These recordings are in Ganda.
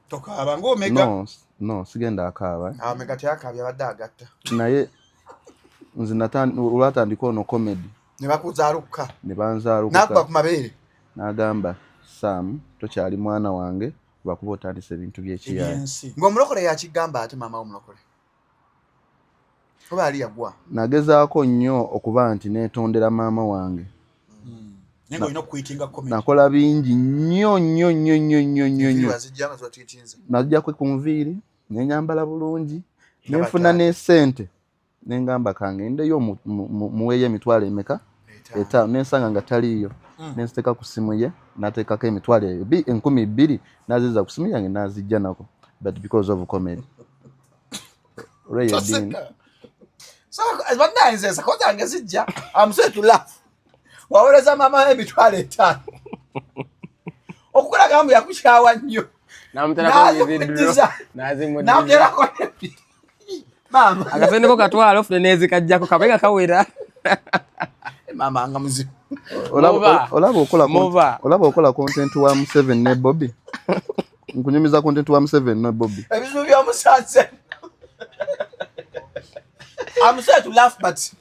Tokaaba ng'omega. No, sigenda akaaba. Omega tyakaabya badde agatta. Naye nze olwatandika ono comedy. Ne bakuzaaluka. Ne banzaaluka. N'akuba ku mabeere. N'agamba Sam tokyali mwana wange lwakuba otandise ebintu by'ekiyaayi. Ng'omulokole yakigamba ate maama omulokole. Oba ali yagwa. Nagezaako nnyo okuba nti neetondera maama wange. Nengo olina okuyitinga comedy. Nakola bingi nnyo. Najja kwe ku nviiri, ne nyambala bulungi, ne nfuna n'essente. Ne ngamba kangendeyo muweeyo emitwalo emeka? 5 n'ensanga nga taliiyo. Ne nziteeka ku ssimu ye, n'ateekako emitwalo 2,000 n'aziza ku ssimu yange n'azijja nako. But because of comedy. Ray Dean. So, but nice, I can't get it. I'm sorry to laugh. Waweza mama emitwalo 5. Okukula gambo yakushawa nnyo. Namutera ko yezindiro. Namutera ko. Mama. Akasendeko katwalo fune nezi kajjako kabega kawera. Mama nga muzimu. Olaba okola content wa M7 ne Bobby. Nkunyumiza content wa M7 ne Bobby. Ebizu bya musanze. I'm sorry to laugh but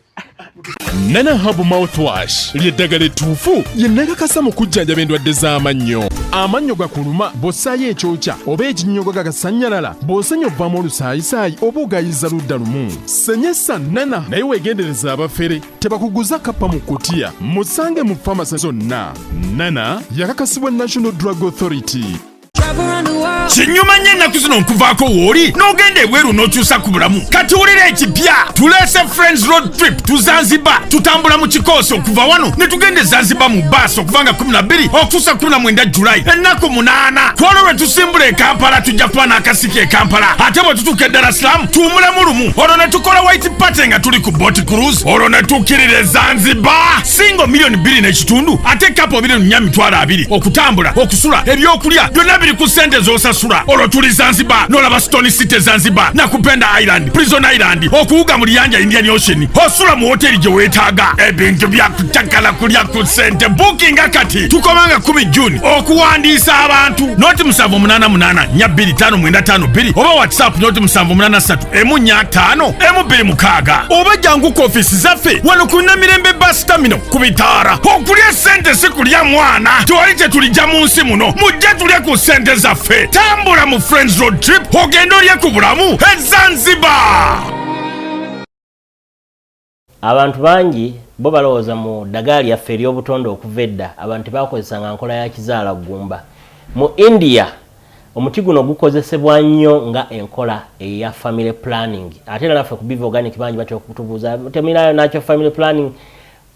Nana Hub Mouthwash lyeddagala ettuufu yennagakasa mu kujjanjaba endwadde z'amannyo. Amannyo gakuluma bw'ossaayo ekyokya oba ekinnyogo gagasanyalala bw'osenya ovaamu olusaayisaayi oba ogayiza ludda lumu. Senyesa Nana naye weegendereza abafere tebakuguza kappa mu kutiya. Musange mu famasi zonna. Nana yakakasibwa National Drug Authority. Kinyuma nnyo ennaku zino nkuvaako wooli n'ogenda ebweru n'okyusa ku bulamu kati wulira ekipya tuleese Friends Road Trip tu Zanzibar tutambula mu kikoosi okuva wano ne tugenda Zanzibar mu baasi okuva nga 12 okutuusa 19 Julayi ennaku 8 kwolwo lwe tusimbula e Kampala tujja kuba n'akasiki e Kampala ate bwe tutuuka e Dar es Salaam tuwumulemu lumu olwo ne tukola white party nga tuli ku boat cruise olwo ne tukkirira e Zanzibar singo milioni 2.5 ate kapo 2,420 okutambula okusula ebyokulya byonna biri ku sente z'osasula olwo tuli Zanzibar n'olaba Stone City Zanzibar Nakupenda Island Prison Island okuwuga mu Liyanja Indian Ocean osula mu hoteli gye weetaaga ebintu bya kutakala kulya ku sente booking akati tukomanga 10 June okuwandiisa abantu noti 788 25552 oba WhatsApp noti 783 oba jangu ku office zaffe wano ku Namirembe bus terminal ku Bitaara okulya sente si kulya mwana tewali kye tulijja mu nsi muno mujje tulye ku sente zaffe tambula mu Friends Road Trip ogenda olye ku bulamu e Zanzibar. Abantu bangi bo balowooza mu ddagala lyaffe ery'obutonde okuva edda abantu bakozesanga nkola ya kizaala ggumba. Mu India omuti guno gukozesebwa nnyo nga enkola eya family planning ate era naffe ku Biv Organic bangi batya okutubuuza temirayo nakyo family planning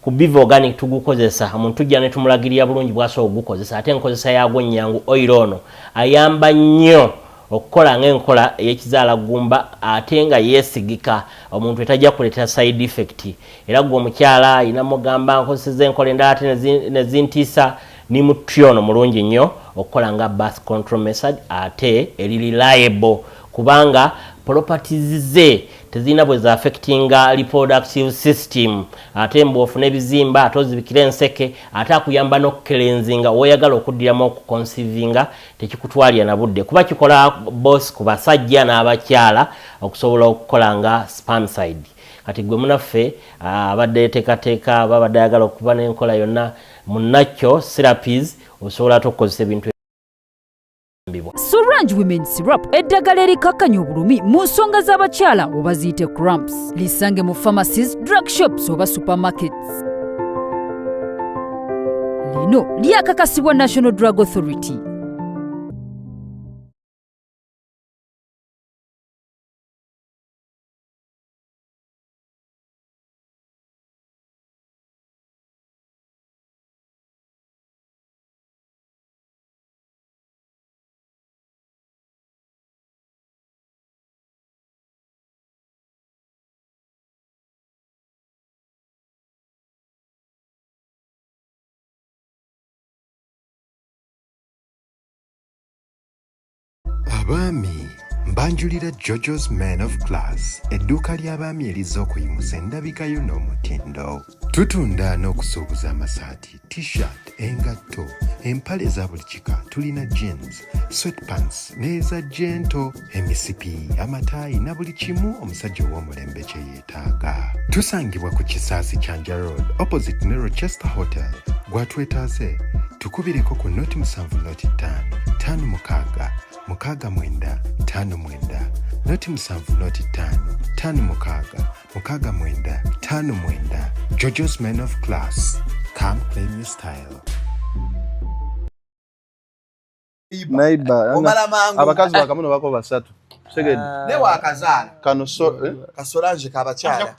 ku Biv Organic tugukozesa omuntu tujja ne tumulagirira bulungi bw'asobola okugukozesa ate enkozesa yaagwo nnyangu oil ono ayamba nnyo okukola ng'enkola ey'ekizaala ggumba ate nga yeesigika omuntu etajja kuleeta side effect era gwe omukyala ayina mugamba nkozeseza enkola endala ate ne zintiisa ni muti ono mulungi nnyo okukola nga birth control method ate eri reliable kubanga properties ze tezina bwe za affectinga reproductive system ate mbofu n'ebizimba ate ozibikira enseke ate akuyamba n'okukelenzinga oyagala okuddiramu okuconcevinga tekikutwalira na budde kuba kikola boss ku basajja n'abakyala okusobola okukola nga spermicide kati gwe munaffe abadde teekateeka babadde ayagala okuba n'enkola yonna munnakyo therapies osobola okukozesa ebintu Sorange Women Syrup eddagala erikakkanya obulumi mu nsonga z'abakyala oba ziyite cramps lisange mu pharmacies, drug shops oba supermarkets. Lino lyakakasibwa National Drug Authority. Abaami Mbanjulira Jojo's Man of Class, edduuka ly'abaami eriz'okuyimusa endabikayo n'omutindo. Tutunda n'okusuubuza amasaati, t-shirt, engatto, empale za buli kika, tulina jeans, sweatpants n'eza gento, emisipi, amataayi na buli kimu omusajja ow'omulembe kye yeetaaga. Tusangibwa ku Kisaasi Kyanja Road, opposite ne Rochester Hotel. Gwatwetaaze, tukubireko ku noti 7 noti 5, 5 6 9 5 noti 7 noti 5, 5 6 9 5 Jojo's Men of Class. Come claim your style. Naiba, abakazi bakamuno bako basatu. Segedi. Ne wakazala. Kano so Kasolange kabakyala.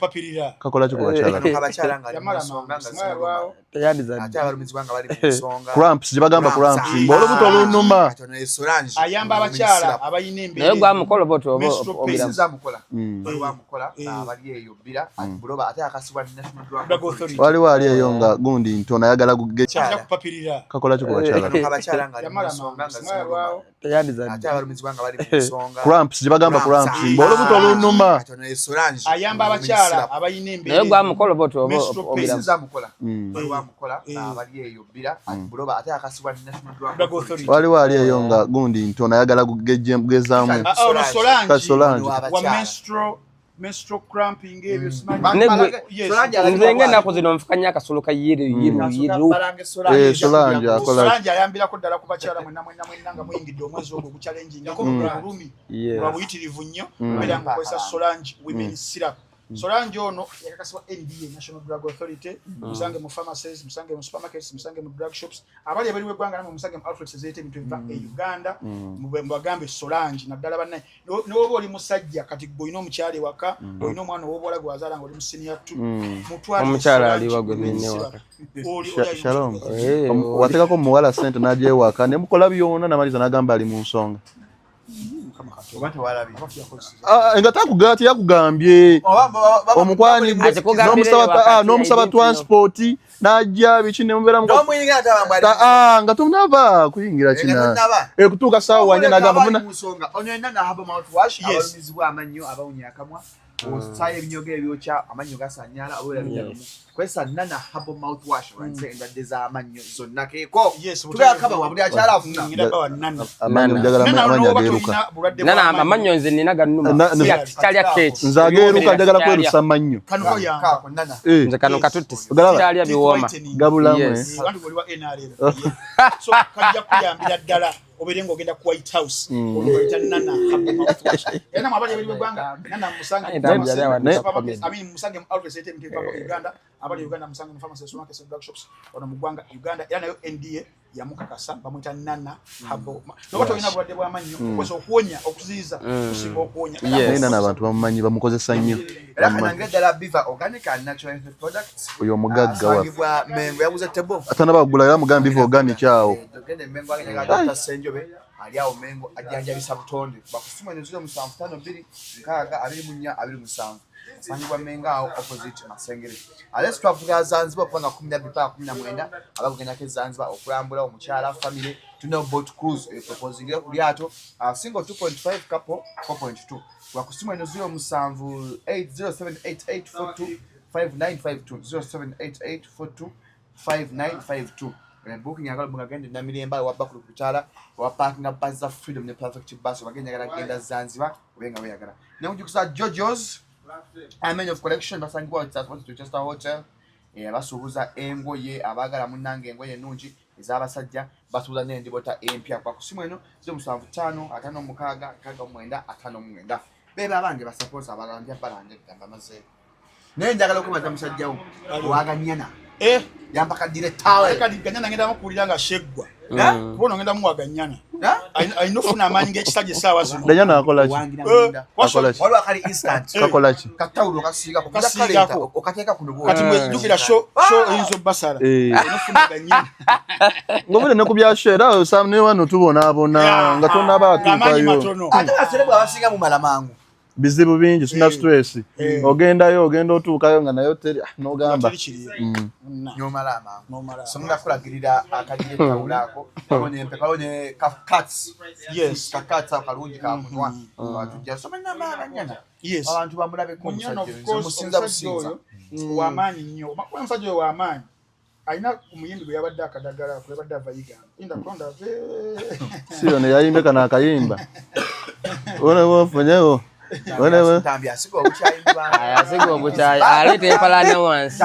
Kakola kiko bakyala. Kabakyala nga musonga nga teyadiza. ate abalumizi banga bali musonga. Cramps jibagamba cramps. Mbolo buto lunuma. Katono Solange. Ayamba abakyala abayina embere. Naye gwa mukolo boto obira mukola. Bwa mukola abali eyo bira buloba ate akasibwa National Drug Authority. Wali eyo nga gundi ntona yagala kugecha kupapirira. Kakola kiko bakyala. Kabakyala nga musonga nga teyadiza. Ate abalumizi banga bali musonga. Cramps jibagamba cramps. Mbolo buto lunuma. Katono Solange. Ayamba abakyala abayina embere. Naye gwa mukolo boto obira mukola. Bwa mukola abali eyo bira buloba ate akasibwa National Drug Authority. Wali eyo nga gundi ntona yagala kugezamu. Solange wa menstrual cramping ebyo simanyi. Nze nako zino mfukanya akasolo kayiru. Solange akola. Solange ayambira ko ddala ku bakyala mwenna nga muyingidde omwezi ogwo ku challenging yako bulumi. Wa buyitirivu nnyo era nga kwesa Solange women syrup. Solange ono yakakasibwa NDA National Drug Authority, musange mu pharmacies, musange mu supermarkets, musange mu drug shops. Abali abali wegwanga namwe musange mu outlets ezete ebitu ebiva Uganda, mubagambe Solange naddala banne. N'oba oli musajja kati boyino omukyale waka, boyino omwana ow'obuwala gwazala nga oli mu senior 2. Mutwala omukyala ali wagwe binne waka. Shalom. Watekako muwala sente naje waka ne mukola byona namaliza nagamba ali mu nsonga. Ngatakugati yakugambye omukwani n'omusaba transport najja bikine mubera mu nga tunava kuyingira kina kutuuka sawa wanye nagamba muna onyenda na habo mouthwash abamizibwa amanyo abawunya akamwa osaye ebinyogo ebyokya amanyo gasanyala awera binyamu kwesa nana habo mouthwash wanse endadde za amanyo zonna keeko tugakaba wabuli akyala afuna ngiraba wa nana amanyo njagala amanyo ageruka nana amanyo nze nina ganuma kyalya keke nze ageruka njagala kwerusa amanyo kano yako nana nze kano katutti kyalya biwoma gabulamu abantu boli wa NRL so kajja kuyambira ddala oberengo ogenda ku White House oleta nana habo mouthwash yana mabali bali bwanga nana musange musange mu outlets ezete ebitu ebiva Uganda abali Uganda musange mu pharmacies, supermarkets, drug shops ono mu ggwanga Uganda era nayo NDA yamukakasa bamwita nana habo nobato ina bulwadde bw'amannyo okweso okuwonya okuziiza kusinga okuwonya nina n'abantu bamumanyi bamukozesa nnyo era kanange ddala Biva Organic and Natural Health Products oyo omugagga wa mengo yabuze tebo atana bagula ya mugambi Biva Organic awo tugende mengo agenda Dr. Senjobe ali awo mengo ajjanjabisa butonde bakusuma nezule mu 552 nkaga 24 27 sangibwa menga awo opposite Masengere ales twavuga Zanzibar panga 12 abagenda ke Zanzibar okulambula omukyala family tuna boat cruise proposing ku lyato single 2.5 couple 4.2 wakusima nezule mu 8078842 5952 078842 booking yakala mugagende na milemba wabba ku lupitala wa parking up bus freedom ne perfect bus bagenda genda Zanzibar wenga weyagala nekujikusa Jojo's Amen of collection basangibwa transport to Chester Hotel basubuza engoye abagala munange engoye nungi ezabasajja basubuza n'endibota empya kwa kusimu eno 0755565959 bebe abange basapoti abalanja balanje gamba maze nenjagala okubaza musajjawo waganyana yambaka director kadi ganyana ngenda mukulira nga sheggwa bono ngenda muwaganyana ainofuna amanyi ng'ekisajja essaawa zino danyana akola ki waliwo akali instant kakola ki katawulo okasiigako okateeka ku nubo kati mwejjukira show eyinza obbasala ainofuna ganyana ngobere ne ku byashera sam ne wano tubonaabona nga tonaba atuukayo ate baserebwa abasinga mu malamangu bizibu bingi sina stress ogendayo ogenda otuukayo nga nayo teri n'ogamba nyomala ama somula kulagirira akadire kawulako kalonye cuts akalungi kamunwa batujja somanya maana nyana abantu bamulabe ko musinza businza wamaanyi nnyo omusajja wamaanyi alina omuyimbi gwe yabadde akadagala kwebadde avayiga inda konda siyo ne yayimbe kana akayimba ona wofunyewo Asigo obuchayi alete epalana wansi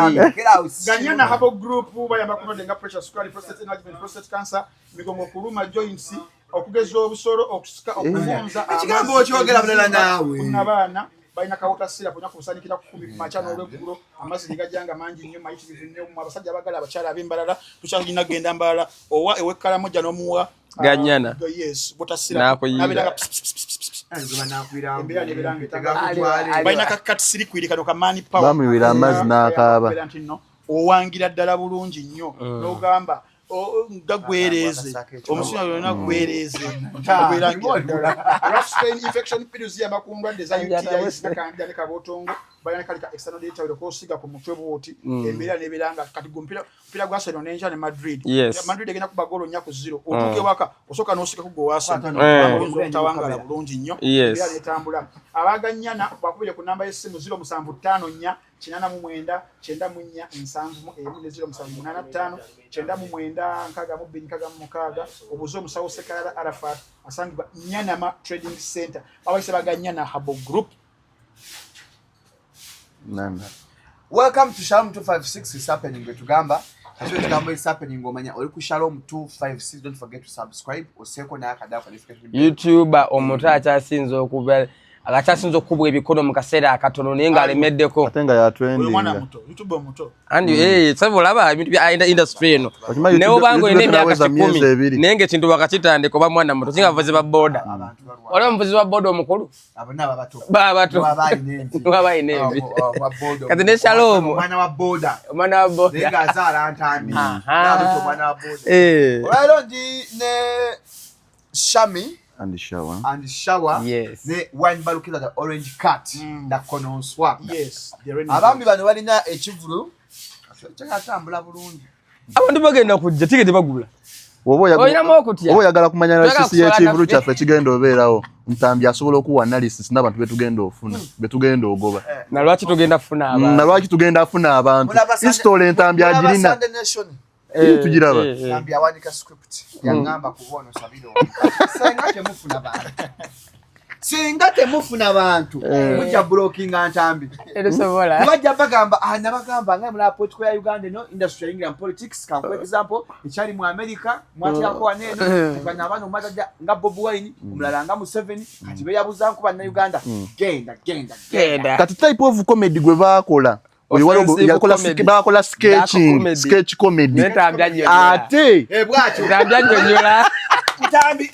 Ganyana Habo Group bayamba kunodenga pressure sukali prostate enlargement prostate cancer migongo kuluma joints okugeza obusoro okusika okufunza ekigambo kyogera bulala naawe n'abaana bayina kawota sira kunya kusanikira ku machano olweggulo amazzi gajanga mangi nnyo mayitirivu nnyo mu abasajja abagala abakyala ab'embalala tukyalina genda mbala owa ewekala moja n'omuwa Ganyana yes botasira nabiraga bayina kakati siri kwirikano ka mani power bamiwira amazzi n'akaaba owangira ddala bulungi nnyo n'ogamba gagwereze omusuna yona gwereze Rascaine infection pills ya makundwadde za UTIs nakandya kabotongo bayana kalika external data wero kosiga ku mutwe bwoti embeera nebiranga kati gumpira gwaseno nenja ne Madrid Madrid egenda kuba golo nya ku 0 otuke waka osoka n'osika ku gowasa tawangala bulungi nnyo embeera netambula abaganyana bakubire ku namba y'essimu 0754 Chinana mumwenda, chenda munya, nsanvu, neziro msanvu, nana tano, chenda mumwenda, nkaga mubini, nkaga mukaga, obuzo msawo sekara Arafat, asangiba Nyanama Trading Center. Awa isabaga Nyana Habo Group. Nana. Welcome to Shalom 256 is happening with Tugamba. As you Tugamba is happening omanya oliku Shalom 256, don't forget to subscribe. Oseko na akada for YouTuber omuta asinzo okubera agachasinzo kubwa ebikono mu kaseera akatono nenga alemeddeko atenga ya trending mwana muto YouTube muto andi sabo laba ebintu bya industry eno ne bango ene myaka 10 nenge kintu wakachitande ko ba mwana muto kinga vuzi ba boda wala mvuzi wa boda omukulu abana babato wabayi nembi kati ne Shalom mwana wa boda nenga azala antami na mwana wa boda wala ndi ne Shami and shower yes the wine balukira the orange cat the kono swap yes abambi bano balina ekivulu kyatambula bulungi abantu bagenda kujja tigete bagula obo yagala kumanya analysis y'ekivulu kyaffe kigenda obeerawo ntambi asobola okuwa analysis n'abantu betugenda ofuna betugenda ogoba na lwaki tugenda afuna abantu history ntambi agirina tujiraba ntambi awanika script yangamba kubono sabiro singa temufuna abantu mujja blocking antambi erusobola bajja bagamba nabagamba nga mula political ya Uganda no industry England politics kan for example ichali mu America mwati yako wanene tukanya abantu mataja nga Bob Wine umulala nga Museveni kati be yabuza nkuba na Uganda genda kati type of comedy gwe bakola yakola sketch comedy ate bwatyo ntambi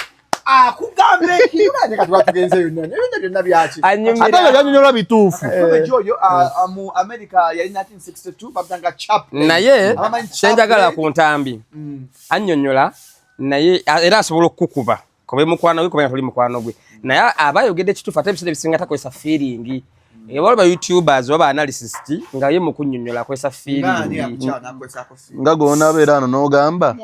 kugambe kibaje kati watugenze yonene byonna byaki atanga yanyonyola bituufu joyo mu America ya 1962 babanga chap naye senjagala ku ntambi anyonyola naye era asobola okukuba kobe mukwano gwe kobe tuli mukwano gwe naye abayogedde kituufu ate ebisede bisinga takozesa feeling waliba YouTubers waba analyst nga ye mukunyonyola kwesa feeling nga gona beera ano n'ogamba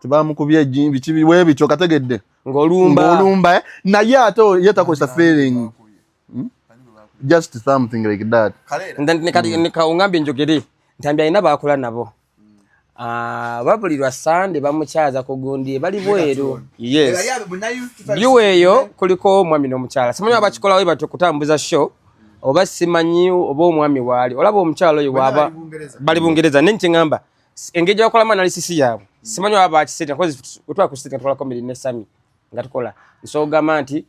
tibamukubye bikibi webityo kategedde ngolumba naye ate yetakozesa feeling just something like that nika ungambye njogere ntambi alina bakola nabo babulirwa Sunday bamukyaza kugundi bali bweru yes biweeyo kuliko omwami n'omukyala simanyi abakikola we batyo kutambuza show oba simanyi oba omwami waali olaba omukyalo oyo waba bali Bungereza nenki ngamba engejja bakola analysis yaabwe simanyi waba bakiseta kozi otwa kuseta tukola comedy ne Sami nga tukola nsogama nti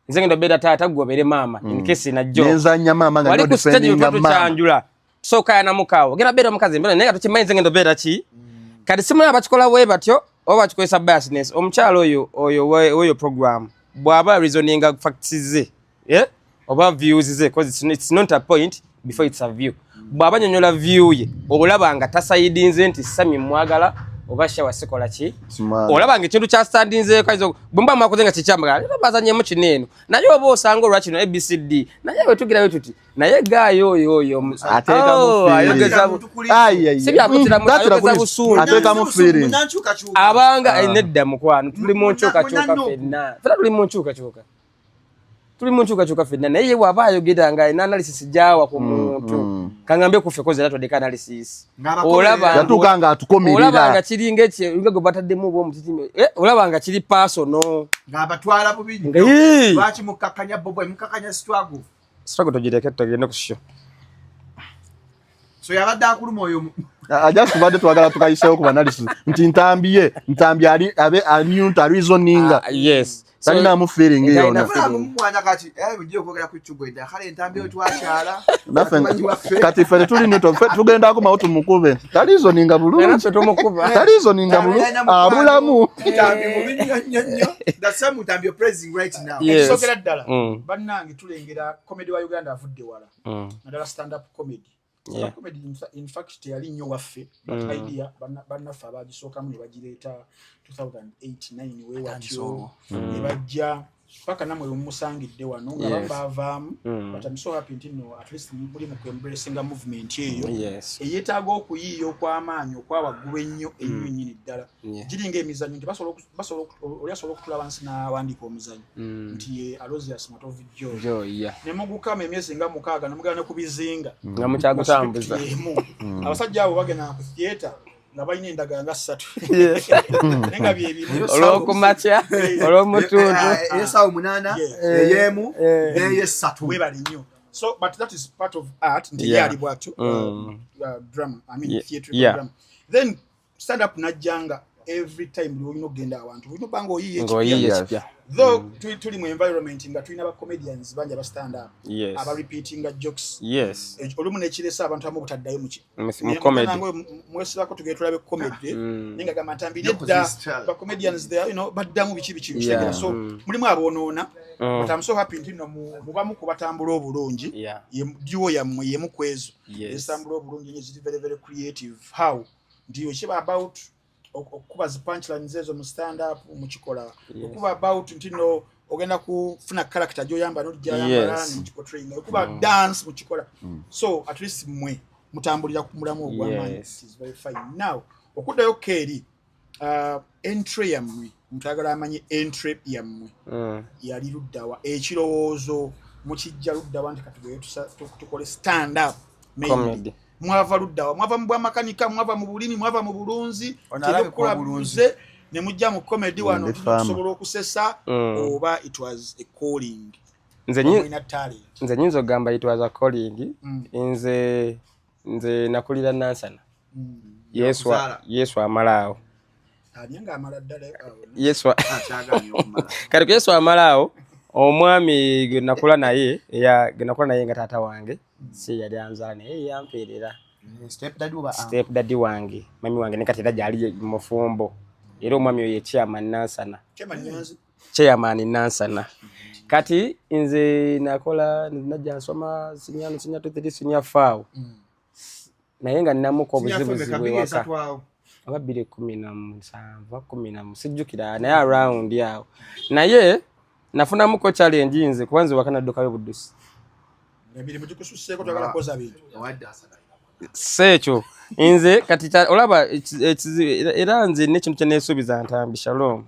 nze ngendo beda taata gobere mama in case na jo nenzanya mama nga no defending mama soka yana mukawo gena beda mukazi mbona nenga tukimanyi nze ngendo beda ki kati simanyi abakikola we batyo oba kikwesa biasness omukyalo oyo program bwaba reasoning facts ze oba views ze because it's not a point before it's a view bwaba nyonyola view ye olaba nga tasayidinze nti Sami mwagala oba shawa sikola ki olabanga ekintu kya standinze kaizo bumba mwakozenga kikyambaga lero bazanyemu kineno naye oba osanga olwa kino ABCD naye wetugira wetuti naye gayo oyo ateka mu ayogeza sibya kutira mu ayogeza busulu ateka mu feeling abanga nedda mukwano tuli mu nchuka fenna fera tuli mu nchuka fenna naye waba ayogera nga analysis jawa ku muntu kangambe kufe koze lato deka analysis yatuka atukomirira olabanga kiringa ekye ngego bataddemu bo mutitime olabanga kiri personal ngabatwala bubinyo lwaki mukakanya bobo mukakanya struggle togireke togende ku show so yabadde akuluma oyo aja kubadde twagala tukayishaho ku analysis nti ntambi ali abe anyunta reasoninga yes talina mu feeling eyo mwana kati ugiye kwogera ku cyugwenda kale entambi yo twakyala kati fene tuli nito tugenda ko mautu mukube talizoninga bulungi talizoninga bulungi abulamu entambi mu binyonyo the same entambi yo praising right now sokera ddala bannange tulengera comedy wa Uganda avudde wala nadala stand up comedy comedy in fact teyali nnyo waffe but idea bannafe abagisookamu ne bagireeta 2008-9 we watyo ne bajja paka namwe musangidde wano nga bavaamu but I'm so happy no at least muli mu embracing a movement eyo eyetaaga okuyiiya okw'amaanyi okwawaggulu ennyo ennyinyi ddala giringa emizannyo nti basobola okutula wansi n'awandiika omuzannyo nti Aloysius Matovu Joy ne mugukama emyezi nga 6 ne mugana ku bizinga nga mukyagutambuza abasajja abo bagenda ku theater nga balina endagala nga 3 nenga byebimu olwokumakya olw'omutundu esawo 8 eyemu neye 3 webali nnyo so but that is part of art nti yali bwatu drama I mean theatre drama then stand up najjanga every time lino genda abantu lino bango yiye though tuli mu environment nga tulina ba comedians banja ba stand up aba repeating jokes olumu nekiresa abantu amu butaddayo mu comedy mwesira ko tugetula be comedy ninga kama tambi nedda ba comedians there you know baddamu bichi so mulimu abonona but I'm so happy ntino mubamu kubatambula obulungi ye duo yammwe ye mukwezo esambula obulungi nyi very very creative how ndiyo chiba about okuba zi punchlines ezo mu stand up mu kikola okuba about ntino ogenda kufuna character joyamba no jayamba mu portraying okuba dance mu kikola so at least mwe mutambulira ku mulamu ogw'amaanyi is very fine now okuddayo keri entry yammwe mutagala amanyi entry yammwe yali luddawa ekirowoozo mukijja luddawa nti katugeye tukole stand up comedy mwava luddawa mwava mu bwamakanika mwava mu bulimi mwava mu bulunzi onalabikola bulunze ne mujja mu comedy wano tusobola okusesa oba it was a calling nze nyinza ogamba it was a calling nze nakulira Nansana Yesu amalaawo anyanga amaladdala Yesu amalaawo omwami genakula naye nga taata wange si yali anzane yampeerera step daddy wange mami wange ne katera jali mufumbo era omwami oyo chairman Nansana kati nze nakola najja nsoma sinya 3 sinya faawo naye nga ninamuko obuzibu waka ababire 17 sijjukira naye around yao naye nafuna muko challenge nze kubanze wakana doka yobudusi nebiri mutikususeko twagala koza bintu secho nze kati olaba era nze nekintu kyenesubiza ntambi shalom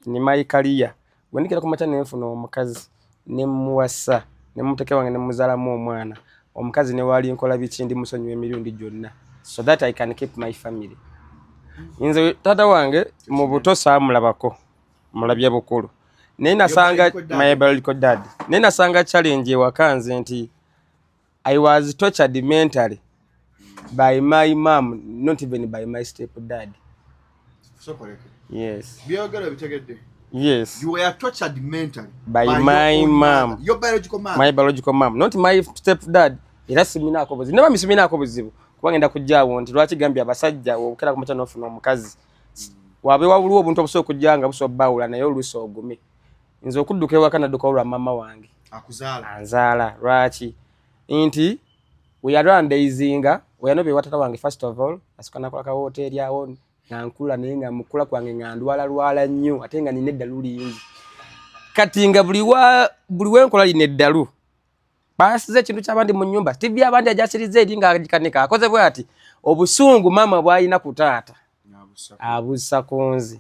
ni maikalia wendikira ku macha nenfuna omukazi nemuwasa nemuteke wange nemuzalamu omwana omukazi ne wali nkola bikindi musonyiwe emirundi gyonna so that I can keep my family nze tata wange mu buto samulabako mulabya bukulu nena sanga my biological dad nena sanga challenge wakanze nti I was tortured mentally by my mom, not even by my stepdad. So correct. Yes. Yes. You were tortured mentally by my mom. Your biological mom. My biological mom, not my stepdad. Era simina akobozi. Never misimina akobozibu. Kubangenda kujjawo nti lwaki gambya abasajja okera ku machano ofuna omukazi. Wabe wabuluwo obuntu obuso kujjanga buso bawula naye oluso ogumi. Nze okudduka ewaka nadduka olwa mama wange. Akuzaala. Anzaala lwaki? Nti we are randaizinga we are no be watata wange first of all asukana kwa hotel yawo nankula naye nga mukula kwange nga ndwala nnyo ate nga nina eddalu lingi kati nga buli wenkola lina eddalu basize ekintu ky'abandi mu nnyumba TV abandi ajasiriza eri nga agikanika akoze bwe ati obusungu maama bw'alina ku taata abussa ku nzi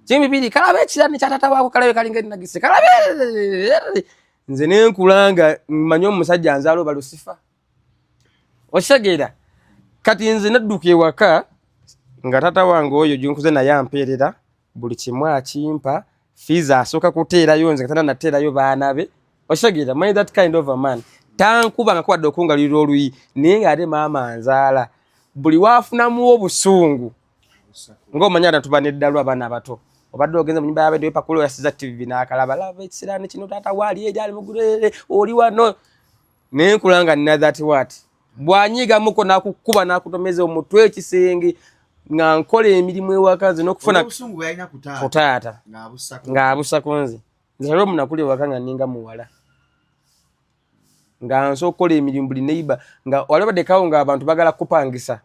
kimbibiri kalabe ekirani kya taata waako kalabe kalinga erinagise kalabe nze nenkulanga mmanyi omusajja anzaala oba Lusifa osegera kati nze nadduka ewaka nga taata wange oyo gyonkuze naye ampeerera buli kimu akimpa fiza asooka kuteerayo nze katana nateerayo baana be osegera manyi that kind of a man tankuba nga kwadde okungalirira oluyi naye nga ate maama anzaala buli waafunamu obusungu ng'omanya ate tuba n'eddalu abaana abato obadde ogenze mu nyumba y'abadde wepakulo yasiza TV n'akalaba laba ekisiraani kino taata waali eryali mugulere oli wano naye nkulanga nina that what bw'anyigamuko n'akukuba n'akutomeza omutwe ekisenge nga nkola emirimu ewaka nze n'okufuna ku taata ng'abussa ku nze nze lero munakuli ewaka nga ninga muwala nga nso okukola emirimu buli neighbor nga walabaddekawo nga abantu bagala kupangisa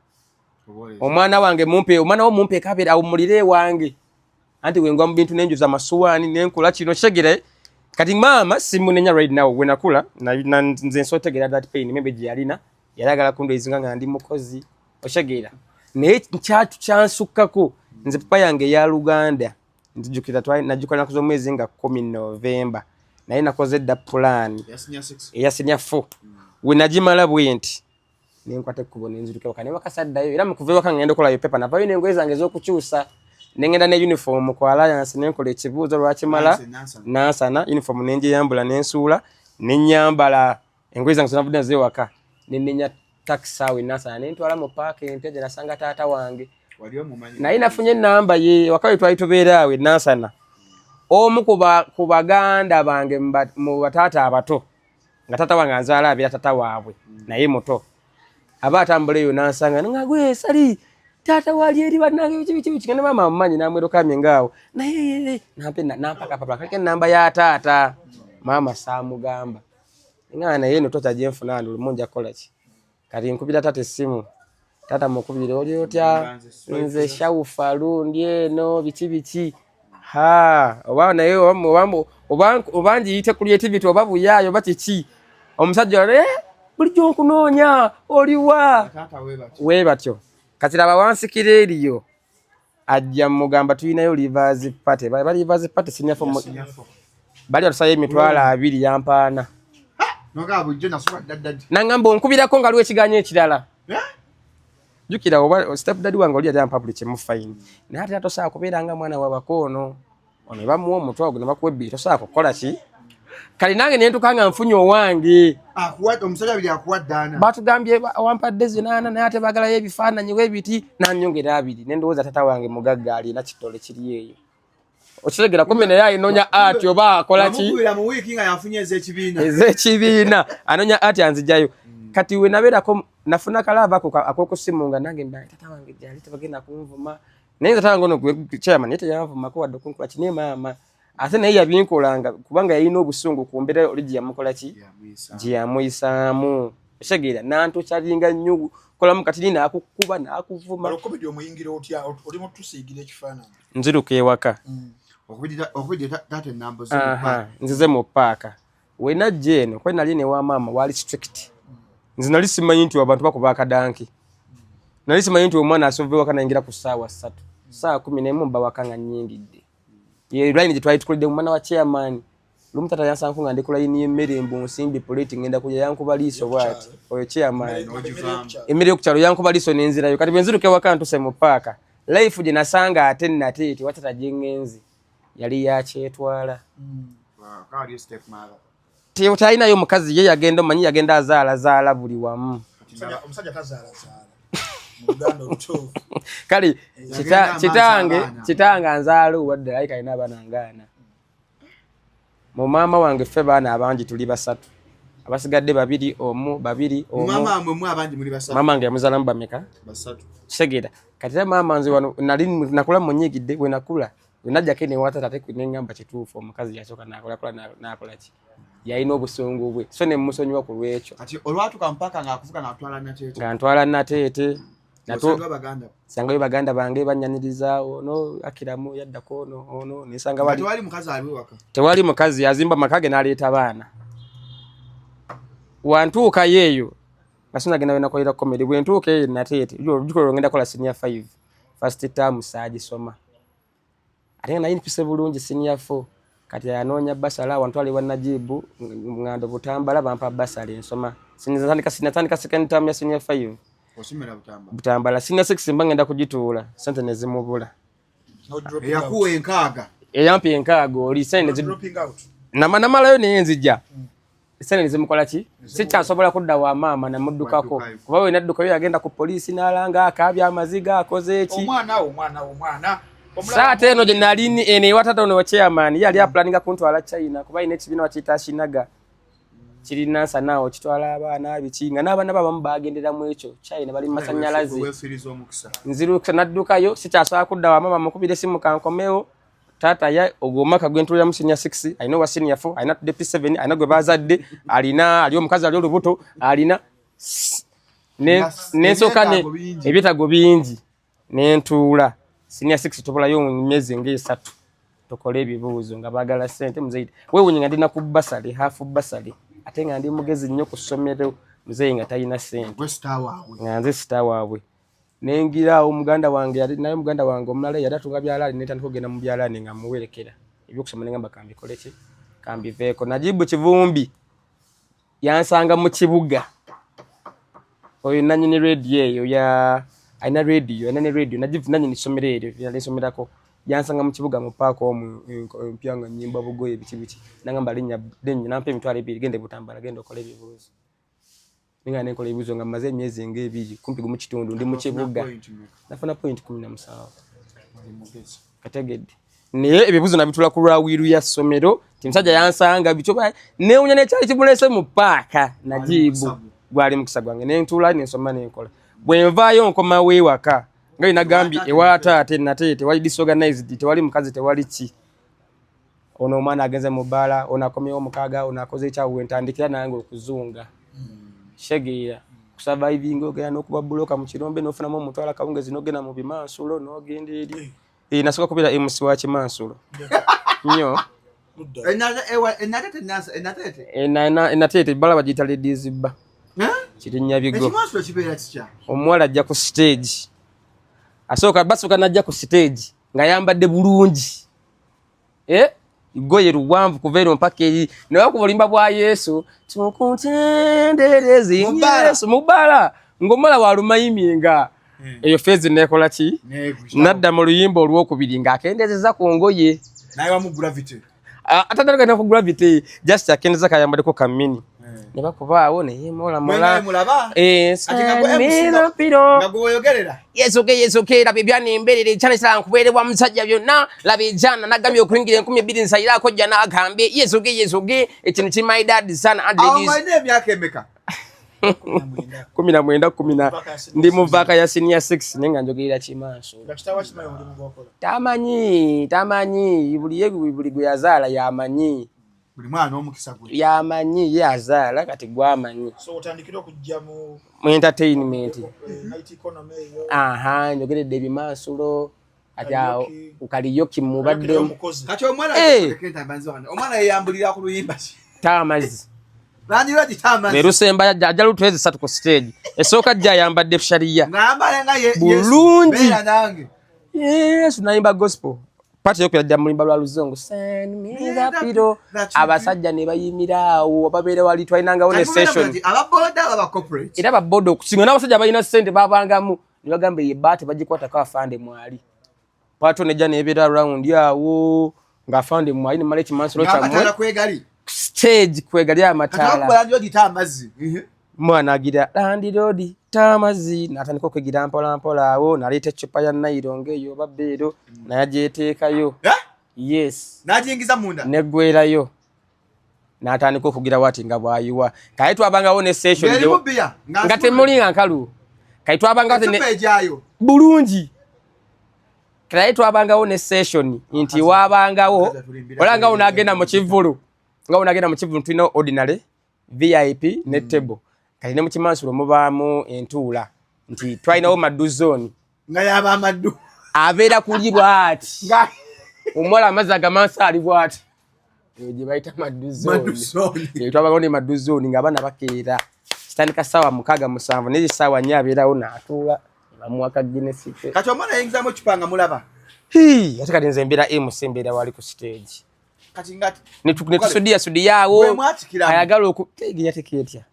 omwana wange mumpe omwana wo mumpe kabira awumulire ewange anti wengwa mu bintu nenjuza amasuwaani nenkola kino shegere kati maama simunenya right now wenakula nze nsotegera that pain maybe gye yalina yalagala kundoizinga nga ndi mukozi oshegera naye nkyatu kyansukkako nze papa yange ya Luganda nzijukira najjukira nakuza omwezi nga 10 November naye nakoze dda plan eyasinya 4 we najimala bwenti nenkwate kubona nziruke kane wakasaddayo era mukuve waka ngendo kola yo paper na bayo nengoye zange zokukyusa nengenda ne uniform kwa alliance nenkola ekibuuzo lwakimala nansana uniform nenje yambula nensuula nenyambala engoye zange zonavudde ze waka nenya taxi awe nansana nentwala mu park enteje nasanga taata wange naye nafunye namba ye wakawe twayitobeera awe nansana omu ku baganda bange mu bataata abato nga taata wange anzaala abira taata waabwe naye muto aba atambuleyo nansanga nga gwe sali taata wali eri bannange kibi kigenda maama amumanyi namwerokamye ngaawo naye nampaka papa kaleke namba ya taata maama saamugamba nga naye no tota gyenfuna ndo lumunja kola ki kati nkubira taata essimu taata mukubire oli otya nze shawufa lundi eno biki oba naye obanji yite creativity oba buyaayo bakiki omusajja bulijjo nkunoonya oliwa weebatyo kati laba wansikira eriyo ajja mugamba tuyinayo livers party bali livers party senior form bali atusayo emitwalo 2 yampaana nangamba onkubirako nga aliwo ekiganyo ekirala jukira oba step daddy wange oli yali public mu fine naye ate tosaa kubeera nga mwana wabakoono ono bamuwa omutwe ogwo nebakuwa ebbiri tosaa kukola ki kali nange nentukanga nfunye owange omusajja bili akuwaddaana batugambye wampadde zinaana naye ate bagalayo ebifaananyi webiti nanyongera 2 nendowooza tata wange mugagga alina kitole kiri eyo okitegera kumbe naye ayinonya ati oba akola ki ez'ekibiina anonya ati anzijayo kati we nabeerako nafuna kalava akokusimu nga nange mbaye tata wange gyali tebagenda kunvuma naye tata wange ono chairman yete yanvumako wadde okunkola kine maama ate naye yabinkolanga kubanga yalina obusungu ku mbeera oli gye yamukola ki gye yamuyisaamu esegera nantokyalinga nnyo kolamu kati nina akukuba nakuvuma olokobedi omuyingira otya oli mutusiigira ekifaananyi nziruka ewaka okubidde taata ennambo nzize mu paaka we najja eno kwe nali ne wa maama wali strict nze nali simanyi nti abantu bakuba akadanki nali simanyi nti omwana asove waka nayingira ku ssaawa 3 saa 11 mba waka nga nnyingidde ye line gye twali tukoledde mu mwana wa chairman lumu tata yansanku nga ndikola yini emmere embunsimbi plate ngenda kujja yankuba liiso bwati oyo chairman emmere y'okukyalo yankuba liiso nenzirayo kati bwenziruka ewaka ntuse mu paaka life gye nasanga ate nateeti watata gye ngenzi yali yakyetwala talinayo mukazi ye yagenda omanyi yagenda azaalazaala buli wamu omusajja tazaalazaala kale kitange anzaala owadde ayi kalina abaana ngaana mu maama wange ffe baana abangi tuli 3 abasigadde 2 omu 2 maama wange yamuzaalamu bameka 3 kisegera kati era maama nze wano nakula munyigidde bwe nakula wenajjako newata tate neŋŋamba kituufu omukazi yasooka nakola ki yalina obusungu bwe so ne musonyiwa ku lwekyo kati olwatuka mpaka ng'akuvuga nga ntwala nateete nateete sanga baganda bange banyaniriza ono akiramu yaddako ono nisanga bali tewali mukazi yazimba makage n'aleeta abaana wantuuka yeeyo nasina genda wena koira comedy bwentuuka eyo nateete ujukolo ngenda kola senior 5 first term soma ate na inpise bulungi senior 4 kati yanoonya basala wantwali wanajibu ngando butambala bampa basala nsoma sinatandika second term ya senior 5 osumira butambala senior 6 mbangenda kugituula sente nezimubula yakuwe enkaaga eyampi enkaaga oli sente dropping out namalayo nenzija sente nezimukola ki sikyasobola kudda wa maama namuddukako kuba we naddukayo yagenda ku poliisi n'alanga akabya amaziga akoze eki omwana saate eno gye nalini ene watata ono wa chairman yali aplaninga kuntwala China kuba ine ekibiina wakiyita Shinaga kirina nsanaawo kitwala abaana bikinga n'abaana babamu bagenderamu ekyo China bali masanyalazi nzirukisa naddukayo sikyasobola kudda wa maama mukubira esimu kankomewo tata ya ogomaka gwentulira mu senior 6 alina wa senior 4 alina DP7 alina gwe bazadde alina ali omukazi ali olubuto alina nensokane ebitago bingi nentuula senior 6 tubulayo myezi nge3 tokole ebibuuzo nga bagala sente muzaidi wewe nyinga ndina ku basali half basali ate nga ndi mugezi nnyo ku ssomero muzeyi nga talina sente nganze star waabwe nengira omuganda wange yali naye muganda wange omulala yadatunga byalali netandika kugenda mu byalali nga muwerekera ebyokusoma nenga bakambi koleki kambi veko najibu kivumbi yansanga mu kibuga oyo nanyini radio eyo ya aina radio najibu nanyini somero eryo yali somerako yansanga mu kibuga mu park omu mpyanga nyimba bugoye biki nangamba linya denyi nampe emitwalo 2 gende butambala gende okole ebibuuzo ninga nekola ebibuuzo nga maze emyezi ng'ebiri kumpi mu kitundu ndi mu kibuga nafuna point 17 kategedde naye ebibuuzo nabitula ku lwawiru ya ssomero timusajja yansanga bicoba newunya nekyali kibulese mu paaka najibu gwali mukisa gwange nentula nensoma nenkola bwenvaayo nkoma weewaka nga inagambye ewataate nateete wali disorganized tewali mukazi tewali ki ono omwana agenze mu bbaala onakomyewo mukaaga onakoze ekyawe ntandikira nange okuzunga shegeera kusurviving ogenda n'okuba buloka mu kirombe n'ofunamu omutwala kawungezi n'ogenda mu bimansulo n'ogenda eri nasoka kubeera MC wa kimansulo nnyo enateete bala bagiyita ladies bar kirinnya bigo omuwala ajja ku stage basooka najja ku stage nga yambadde bulungi igoye ruwanvu kuva ero mpaka eri naye ku bulimba bwa Yesu tukutendereze Yesu mubala ng'omala walumayiminga eyo fezi nekola ki nadda mu luyimba olwokubiri ng'akendezeza ku ngoye naye wamu gravity ataddaluka na ku gravity just akendeza kayambaddeko kamini ne bakubaawo naye mola Yesu ke labe byanemberere cyane cyane nkuberewa musajja byonna labe ejana nagambye okuringira 12 nsayirako jja nagambye Yesu ke ekintu ki my dad son and ladies ne myaka emeka 19 ndi mu vaka ya senior 6 nenga njogerera kimanso tamanyi buli gwe yazaala yamanyi buli mwana omukisa gwe yamanyi yazaala kati gwamanyi so otandikira okujja mu entertainment night economy njogeredde ebimansulo ati awo ukaliyo kimubadde kati omwana omwana yeyambulira ku luyimba tamazi Randirati tamazi Berusemba ajja lutweze 3 ku stage esooka jja yambadde sharia ngamba nga bulungi yes naimba gospel pati yoku yajja mulimba lwa luzongo send me the piro abasajja ne bayimiraawo babeere wali twinanga one session ababoda aba corporate era ababoda okusinga n'abasajja balina sente babangamu ne bagamba ye bate bagikwata ka afande mwali pato ne jana ebera round yawo nga afande mwali ne male kimansolo kya mwe kwegali stage kwegali amatala katako ndi tamazi mwana agira landirodi tamazi natandika okwegira mpola awo naleta ecupa ya naironge yo babero nayajeteekayo yes najingiza munda negwerayo natandika okugira wati nga bwayiwa kale twabangawo ne session nga temulinga nkalu kale twabangawo ne bulungi kale twabangawo ne session nti wabangawo olangawo nagenda mu kivulu ngawo nagenda mu kivulu tulina ordinary VIP ne table kali ne mu kimansulo mubaamu entuula nti twalinawo maddu zone nga yaba amaddu abeera kuli bw'ati omuwala amazzi agamansa ali bw'ati eyo gye bayita maddu zone twabagawo ne maddu zone ng'abaana bakeera kitandika ssaawa 6-7 naye essaawa 4 abeerawo n'atuula bamuwaka Guinness kati omwana yayingizamu ekipanga mulaba ate kati nze mbeera MC mbeera wali ku stage kati ngati netusudiyawo ayagala okutegeya teketya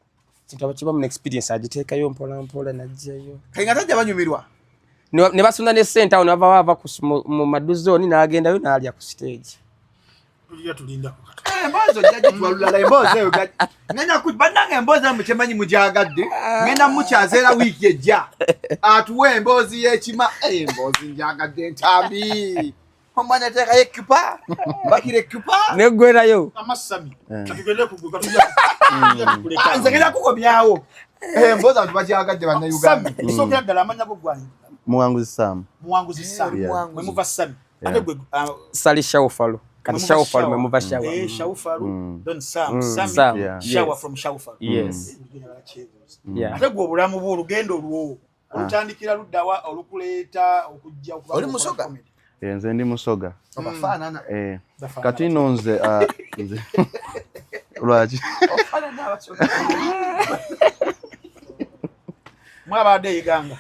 kintu abakibamu experience agiteekayo mpolampola najjayo kati nga tajja banyumirwa ne basunda ne ssente awo nabava mu maddu zone n'agendayo n'alya ku stage embozo jjaji tuwalulala embozo eyo ngenda kuti bannanga embozo mutemanyi mujagadde ngenda mukyazeera wiiki ejja atuwa emboozi y'ekima emboozi njagadde ntambi omwana teekayo ekipa bakira ekipa neggwerayo amasami katugende kuguka nze ngenda kukomyawo emboozi abantu bakyagadde bannayuganda isokera ddala amanya go gwanyu Muwanguzi Sam muwanguzi Sam mwe muva Sam ate gwe Sali Shawfalo kati Shawfalo mwe muva Shawa Shawfalo don Sam Shawa from Shawfalo yes ate gwe obulamu bwo olugendo olwo olutandikira luddawa olukuleeta okujja okuba oli musoga nze ndi musoga abafaanana kati nno nze lwaki ofaanana abasoga mwabadde yiganga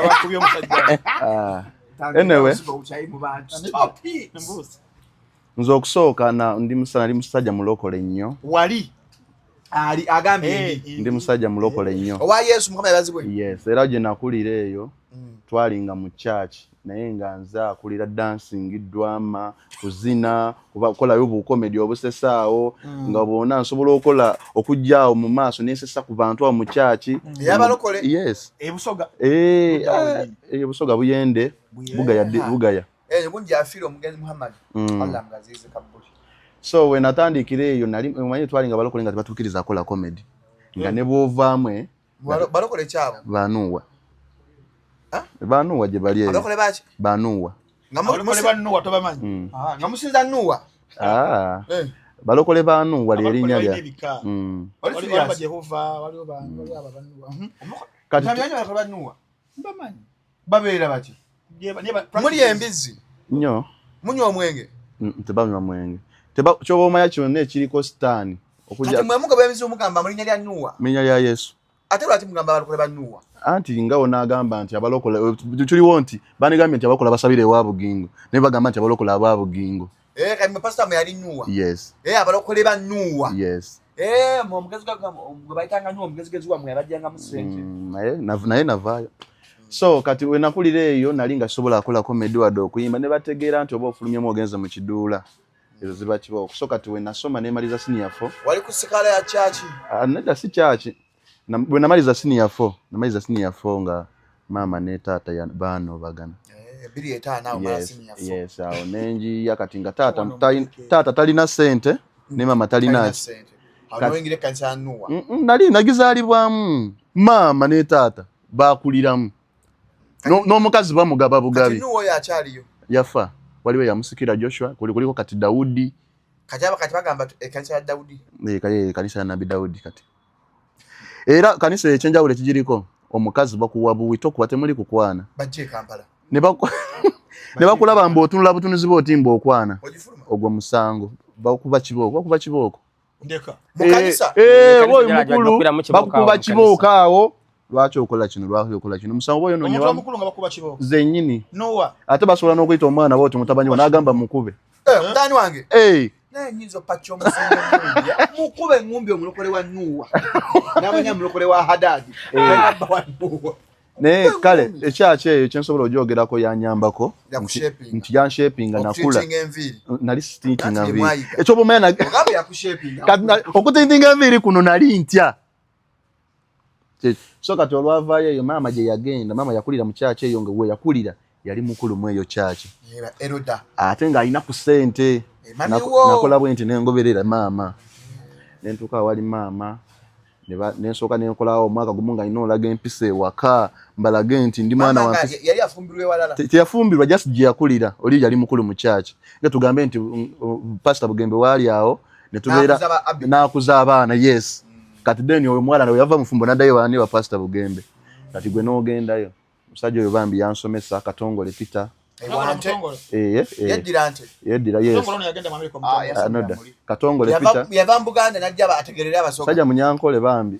abakubye omusajja anyway nze okusooka ndi musajja mulokole nnyo wali ali agambye ndi musajja mulokole nnyo owa Yesu mukama yabazibwe yes era gye nakulira eyo twalinga mu church naye nga nze akulira dancing drama kuzina okolayo obukomedi obusesaawo nga bwona nsobola okola okujjaawo mu maaso nesesa ku bantu awo mu church yabalokole yes ebusoga ebusoga buyende bugaya bungi afiire omugenzi Muhammad Allah mgazize kabuli so we natandikira eyo nali manye twalinga balokole nga tebatukiriza akola comedy nga ne bwovaamwe balokole kyabo banuwa banuwa gye bali eyo balokole baki banuwa balokole banuwa tobamanyi nga musinza nuwa balokole banuwa lyerinnya lya waliwo Jehova waliwo banuwa kati balokole banuwa bamanyi babeera baki muli embizi nnyo munywa omwenge tebanywa mwenge kyoba omanya kyonna ekiriko sitaani kati mwe mugaba embizi omugamba mu linnya lya Nuwa mu linnya lya Yesu ate lwaki mugamba abalokole ba Nuwa anti ngawo n'agamba nti abalokole tuliwo nti banigambye nti abakola basabire ewa Bugingo naye bagamba nti abalokole aba Bugingo kati mwe pastor mwe yali Nuwa yes abalokole ba Nuwa yes mu omugezi gwe bayitanga Nuwa omugezigezi wamwe yabajjanga mu ssente naye navaayo so kati we nakulira eyo nali nga sobola akola comedy wadde okuyimba ne bategeera nti oba ofulumyemu ogenze mu kiduula ezo ziba kibooko so kati we nasoma nemaliza senior 4 wali ku sikaala ya chachi nedda si chachi bwe namaliza senior 4 nga maama ne taata baano bagana yes awo nenjiya kati nga taata talina ssente ne maama talina nali nagizaalibwamu maama ne taata bakuliramu n'omukazi bamugaba bugabi yafa waliwo yamusikira Joshua kuliko kati Daudi kati bagamba ekanisa ya Daudi kanisa ya Nabi Daudi kati era kanisa ekyenjawulo ekigiriko omukazi bakuwa buwito kuba temuli kukwana bajje Kampala ne bakulaba mbu otunula butunuzi bw'oti mbu okwana ogwo musango bakuba kibooko ndeka mu kanisa oyo mukulu bakuba kibooko awo lwaki okola kino musango boyo no nyewa mukulu nga bakuba kibooko zennyini Nowa ate basobola n'okuyita omwana bwoti mutabanyiwa n'agamba mukube mutani wange naye nyinza opacha omusango mukube ngumbi omulokole wa Nuwa n'abanya mulokole wa Hadadi naye kale ekyaki eyo kyensobola ogyogerako yanyambako nti yanshapinga nakula nali sitintinga nviiri ekyobumanya okutintinga enviiri kuno nali ntya so kati olwavaayo eyo maama gye yagenda maama yakulira mu kyaki eyo nga we yakulira yali mukulu mu eyo kyaki ate ng'alina ku ssente nakola bwe nti nengoberera maama nentuuka awali maama nensooka nenkolawo omwaka gumu nga nina olaga empisa ewaka mbalage nti ndi mwana wa teyafumbirwa just gye yakulira oli yali mukulu mu kyaki nga tugambe nti pastor Bugembe waali awo netubeera n'akuza abaana yes kati then oyo mwana we yava mufumbo n'addayo wani wa pastor Bugembe kati gwe n'ogendayo musajja oyo bambi yansomesa Katongole Peter yeddira yes Katongole Peter yava mu Buganda najja ategerera abasoka musajja Munyankole bambi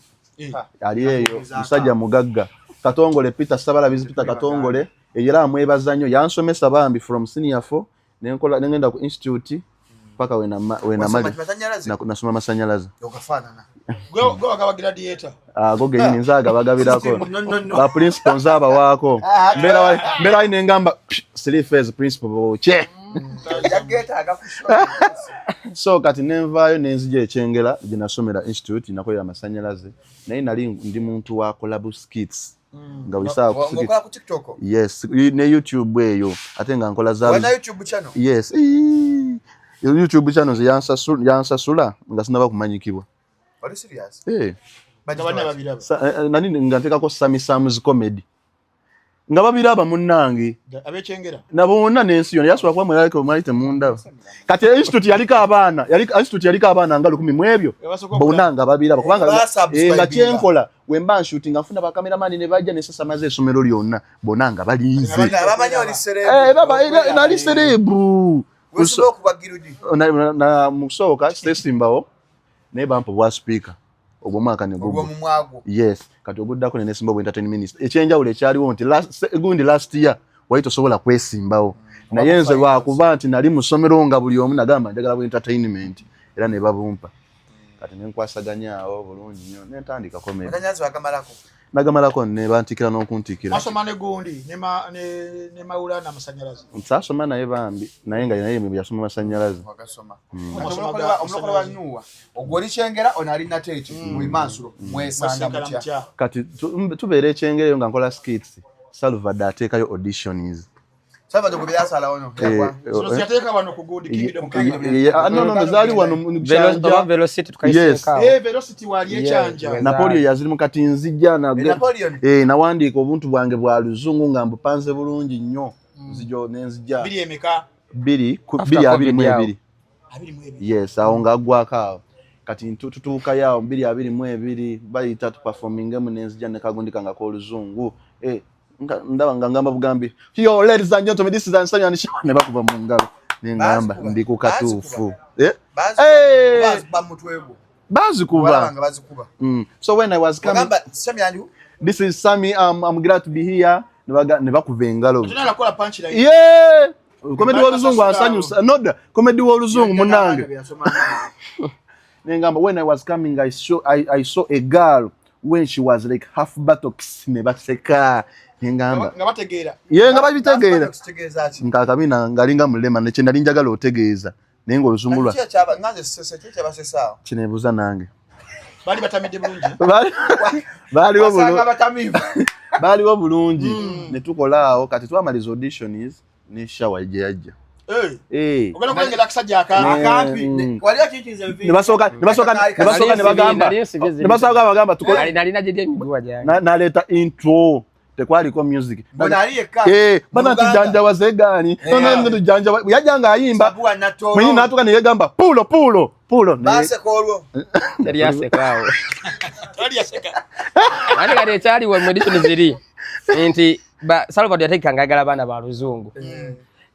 ali eyo musajja mugagga Katongole Peter Sabalabizi Peter Katongole era amwebaza nnyo yansomesa bambi from senior 4 nenkola nengenda ku institute paka wena mali nasoma masanyalazi okafanana go akabagira dieta goge yinzaga bagabirako ba principles aba wako mbera ine ngamba 3 phase principle che so kati nenvayo nenzije echengera ginasomera institute nakoya masanyalazi naye nali ndi muntu wa collab skits nga wisaa ngokola ku TikTok yes ne YouTube eyo ate nga nkola za wana YouTube channel yes YouTube channel yansasula nga sinaba kumanyikibwa. Are you serious? Nani ngateka Sami Sam's comedy. Nga babiraba munnange. Abechengera. Nabona nensi yona yaswa kwa mwalike mwalite munda. Kati institute yalika abana nga 10 mwebyo. Bonanga babiraba kubanga nga kyenkola wemba shooting afuna ba cameraman ne bajja ne sasa maze somero lyonna bonanga balize. Abamanya oli cerebral. Baba nali cerebral. Kusoka bagirudi. Na musoka Simbawo ne bampo bwa speaker. Obomaka ne gugu. Yes, kati oguddako ne Simbawo entertainment minister. Echenja ule kyaliwo nti last year waito sobola kwesimbawo. Na yenze wa kuba nti nali musomero nga buli omu nagamba njagala bwa entertainment era ne babumpa. Kati nenkwasaganya awo bulungi nnyo nentandika comedy. Akanyazi wakamalako. Nagamalako ne bantikira n'okuntikira. Asomane gundi ne maula na masanyalazi. Nsasoma naye bambi naye nga naye yasoma masanyalazi. Wakasoma. Omulokole wa Nuwa. Ogwoli chengera onali na techi muri Mansuro mwesanga mutya. Kati tubeere echengero nga nkola skits. Salvador atekayo auditions. Salvador kubyasala ono. So siyateka wano ku gundi kingdom no zali wano Velocity tukayiseka. Velocity wali echanja. Napoleon yazili mukati nzijja na Napoleon. Nawandika obuntu bwange bwa luzungu nga mbupanze bulungi nnyo. Nzijo nenzijja. Bili emeka. Bili 22. Yes, awo ngagwaka. Kati tutuuka yawo 22 bayita tu performing mu nenzijja ne kagundika nga ko luzungu. Ndaba ngamba bugambi. Yo ladies and gentlemen, this is Ansanya Nisha ne bakuba mu ngalo. Nengamba ndi ku katuufu. Bazi kuba. So when I was coming, this is Sammy. I'm glad to be here. Ne bakuva engalo. Tunalakola punchline. Yeah. Comedy woluzungu ansanyusa. Noda. Comedy woluzungu munange. Nengamba when I was coming, I saw a girl when she was like half buttocks ne baseka. Ngamba ngabategeera ngababitegeera nkakabina ngalinga mulema ne kyenda linjagala otegeeza naye nga oluzungulwa kinebuuza nange bali batamidde bulungi baaliwo bulungi ne tukola awo kati twamaliza auditions ne shawa gye yajja ogenda kulengera akasajja akampi ne basooka bagamba nalina gye emiguwa gyange naleeta intro tekwaliko music bana tujanjawaze gani tujanjawa yajanga ayimba mwenye natuka ne yegamba pulo base kolwo yali yasekaawo ate kati ekyali wa edition ziri nti Salvador yatekanga agala baana ba luzungu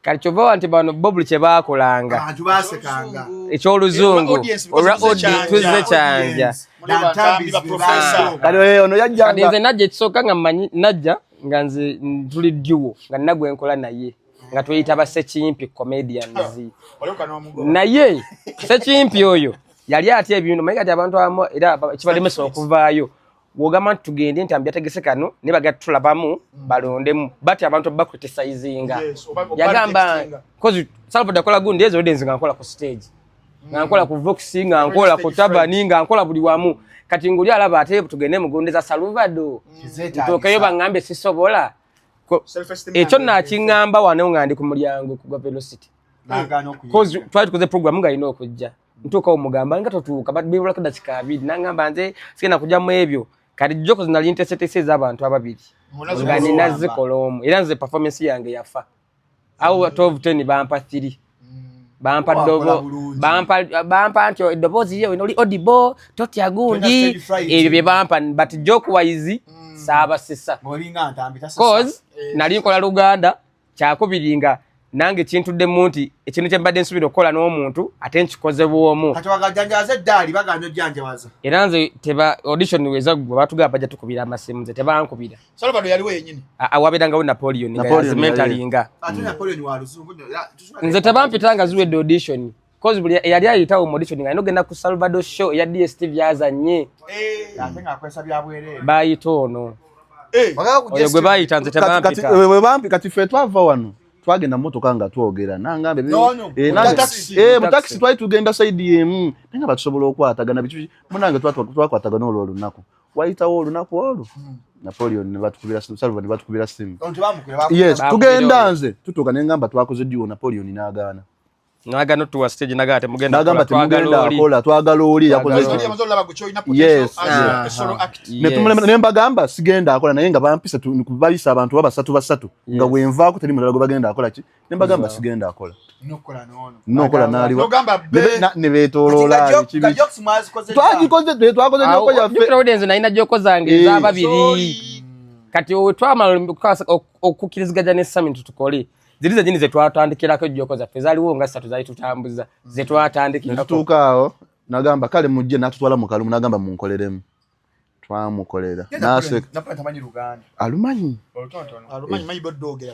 kati kyova nti bano bobuli kye baakolanga abantu basekanga ekyoluzungu olwa tuze kyanja kati ono yajjanga nze najja ekisooka nga mmanyi najja nga nze tuli duo nga nagwe nkola naye nga tuyita basekimpi comedians naye sekimpi oyo yali ati ebintu mayi kati abantu abamu era kibalemesa okuvaayo wogamba nti tugende nti ambyategese kano ne bagatulabamu balondemu bati abantu bakriticizinga yagamba kozi Salvador akola gundi ezo audience nga nkola ku stage nga nkola ku voxing nga nkola ku tabani nga nkola buli wamu kati nguli alaba ate tugende mugonde za Salvador tutokeyo bangambe sisobola ekyo nakingamba wane ngandi ku mulyango ku Velocity kozi twali tukoze program nga ino okujja ntuka omugamba nga totuuka but bibula kada kikabidi nangamba nze sikena kujja mu ebyo kati joko zinali intensity z'abantu ababiri nga ninazikolomu era nze performance yange yafa au 12 bampa 3 bampa dobo bampa nti dobozi yewe noli audible toti agundi ebyo bye bampa but joke wise saabasisa ngolinga ntambi tasisa cause nali nkola Luganda kyakubiringa nange kintudde nti ekintu kye mbadde nsubira okukola n'omuntu ate nkikoze bwomu kati wagajanjaze eddali baganja ojjanjawaza era nze audition weza gwe batugamba bajja tukubira amasimu nze tebankubira Salvador yali wenyini wabeerangawo Napoleon nga mentalinga ate Napoleon wa luzungu nze tebampitanga ziwedde audition cause buli yali ayitawo mu audition nga nogenda ku Salvador show ya DSTV yazanye ate nga akwesa bya bwerere bayita ono oyo gwe bayita nze tebampita kati ffe twava wano twagenda mmotoka nga twogera nangambe mu taxi twali tugenda saidi emu naye nga batusobola okwatagana biki munange twakwatagana olwo olunaku wayitawo olunaku olwo Napoleon ne batukubira simu Salva ne batukubira simu yes tugenda nze tutuuka ne ngamba twakoze duo Napoleon n'agaana nagano tuwa stage nagate mugenda nagamba temugenda akola twagala oli yakoze yes ne mbagamba sigenda akola naye nga bampisa kubalisa abantu basatu nga bwenvaako teri mulala gwe bagenda akola ki ne mbagamba sigenda akola nokola naliwa ne betolola twakoze nyoko yaffe audience naina joko zange z'ababiri kati twamala okukiriziganya ne summit tukole ziliza jini zetwatandikirako joko zaffe zaliwo nga 3 zali tutambuza zetwatandikirako tutukaawo nagamba kale mujje natutwala mu kalumu nagamba munkoleremu twamukolera nase tamanyi Luganda alumanyi mayi bodogera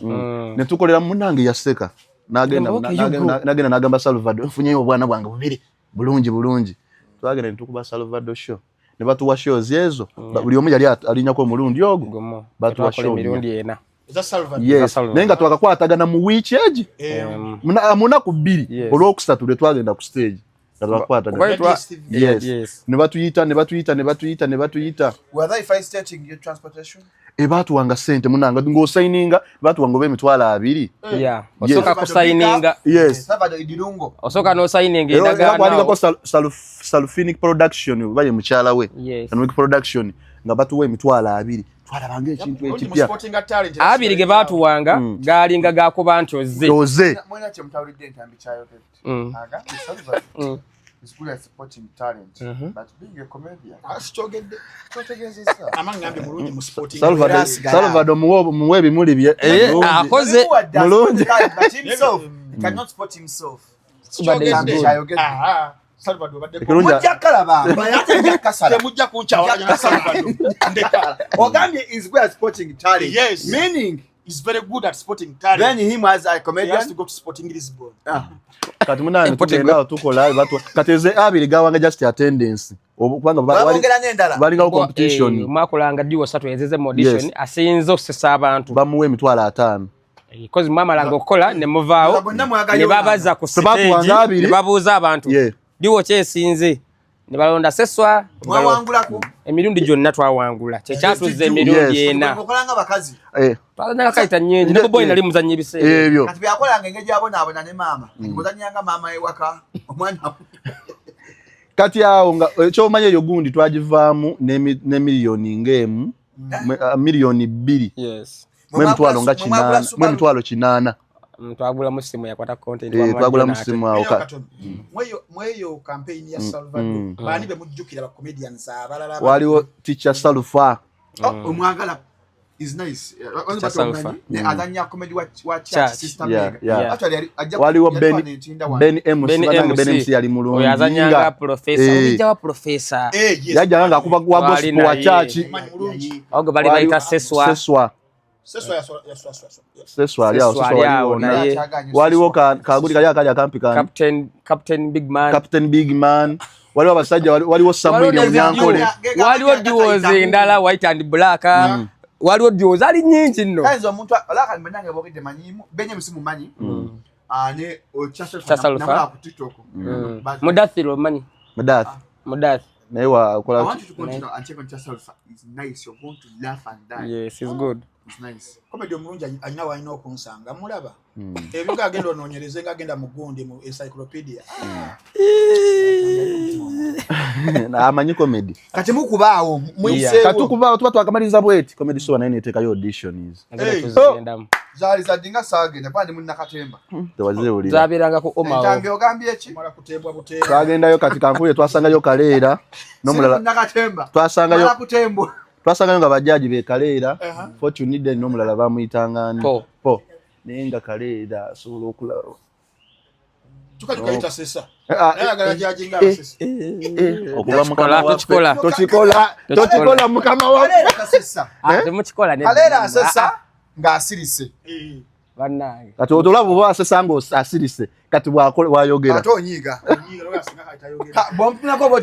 ne tukolera munange yaseka nagenda nagamba Salvador mfunyeyo obwana bwange bubiri bulungi twagenda nitukuba Salvador show ne batuwa shows ezo buli omu yali alinyako omulundi ogwo batuwa show emirundi ena eza Salvador yes nenga twakakwatagana mu week age munaku 2 olwokusatu lwe twagenda ku stage twakwatagana yes ne batuyita whether if I stating your transportation batuwanga sente munanga ng'osayininga batuwanga oba emitwalo 2 osoka kusayininga yes Salvador idilungo osoka no sayininga endagaano Salfinic production baye mukyala we Salfinic production nga batuwa emitwalo 2 twalabanga ekintu ekipya abiri ge batuwanga galinga gakuba nti oze mwena kye mutawulidde entambi kyayogedde aga is good at supporting talent but being a comedian asitogedde totegezesa amangambe mulungi mu sporting Salvador muwe bimuli bye akoze mulungi but himself he cannot support himself Salvador badde mujja kalaba bayate kasala mujja kunchawa na Salvador ndekala ogambye is good at sporting talent yes meaning is very good at sporting talent then him as a comedian he has to go to Sporting Lisbon kati munani tutenda tukola batu kateze abiri gawanga just attendance kubanga balinga competition makulanga diwo 3 ezeze mu audition asinzo osesa abantu bamuwe emitwalo 5 because mama langa okola ne muvaawo ne babaza ku stage ne babuuza abantu diwo kyesinze ne balonda seswa mwawangulako emirundi gyonna twawangula kyekyatuze emirundi ena okolanga bakazi twalana kaita nyenje ne boy nali muzanyi ebiseera ebyo kati byakolanga engeri abona ne mama ngozanyanga mama ewaka omwana kati awo nga ekyomanya eyo gundi twagivaamu ne miliyoni ngemu miliyoni 2 yes mwemitwalo nga 8 twagula musimu yakwata content twagula musimu awo mweyo campaign ya Salvador bani be mujjukira ba comedians abalala waliwo teacher Salfa omwagala is nice azanya comedy wa chat system actually waliwo Ben MC yali mulungi oyazanyanga professor ujja wa professor yajanga kuba kwa gospel wa church ogo bali baita seswa seswa waliwo kaguli kali akaja kampi kan Captain Big Man waliwo abasajja waliwo Samuel Onyankole waliwo diwoze ndala white and black waliwo diwoze ali nyingi nno kanzo omuntu alaka mbenange bokide manyimu benye msimu manyi ane Salfa ku TikTok mudathiro manyi mudath naiwa kola I want you to continue and check on Salfa. It's nice. You're going to laugh and die. Yes, it's good. It's nice. Comedy omulungi alina wayina okunsanga mulaba ebyo gagenda ononyereze ngagenda mugundi mu encyclopedia amanyi comedy kati mukubaawo mwiseewo katukubaawo tuba twakamaliza bweti comedy show naye neteekayo auditions zali zadinga sagenda pandi muli nakatemba tewazewulira zabiranga ku omao entambi ogambye eki mala kutebwa butembo twagendayo kati kankuye twasangayo kaleera n'omulala nakatemba twasangayo twasanga nga bajaji be Kaleera Fortunide n'omulala bamuyitanga ani po naye nga Kaleera asobola okulaba tukajukayita sesa ayagala jaji nga sesa okuba mukama waffe tochikola mukama waffe sesa temukikola Kaleera asesa ng'asirise bannange kati otolaba oba asesa ng'asirise kati bwayogera ate onyiiga bompinako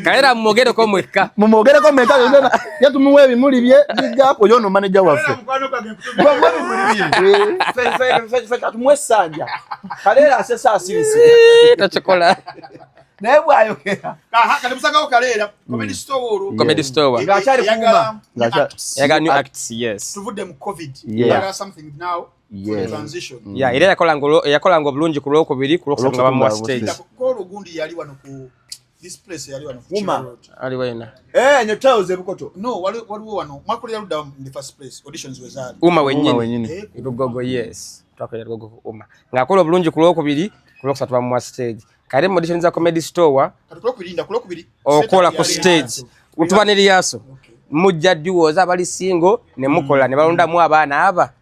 Kaleera mumwogereko mwekka mumwogereko mwekka ye tumuwa ebimuli bye bigapo yono manager waffe tumuwe essanja Kaleera asesa asirise tochikola naye bwayogera kati musagawo Kaleera comedy store ng'akyali kuuma yaga new acts yes tuvudde mu covid Yeah. something now for the transition era yakolanga obulungi ku lwokubiri ku lwokusatu nga bamuwa stage kolo gundi yali wano ku this place yali wano Uma. ali wena nyotauze bukoto no waliwo wano mwakulira ludda in the first place auditions wezali uma wenyini wenyini lugogo yes twakolera lugogo uma ng'akola obulungi ku lwokubiri ku lwokusatu bamuwa stage kale mu auditions za comedy store kulokubiri okola ku stage utubaniriyaso mujja duwoza abali singo ne mukola ne balondamu abaana aba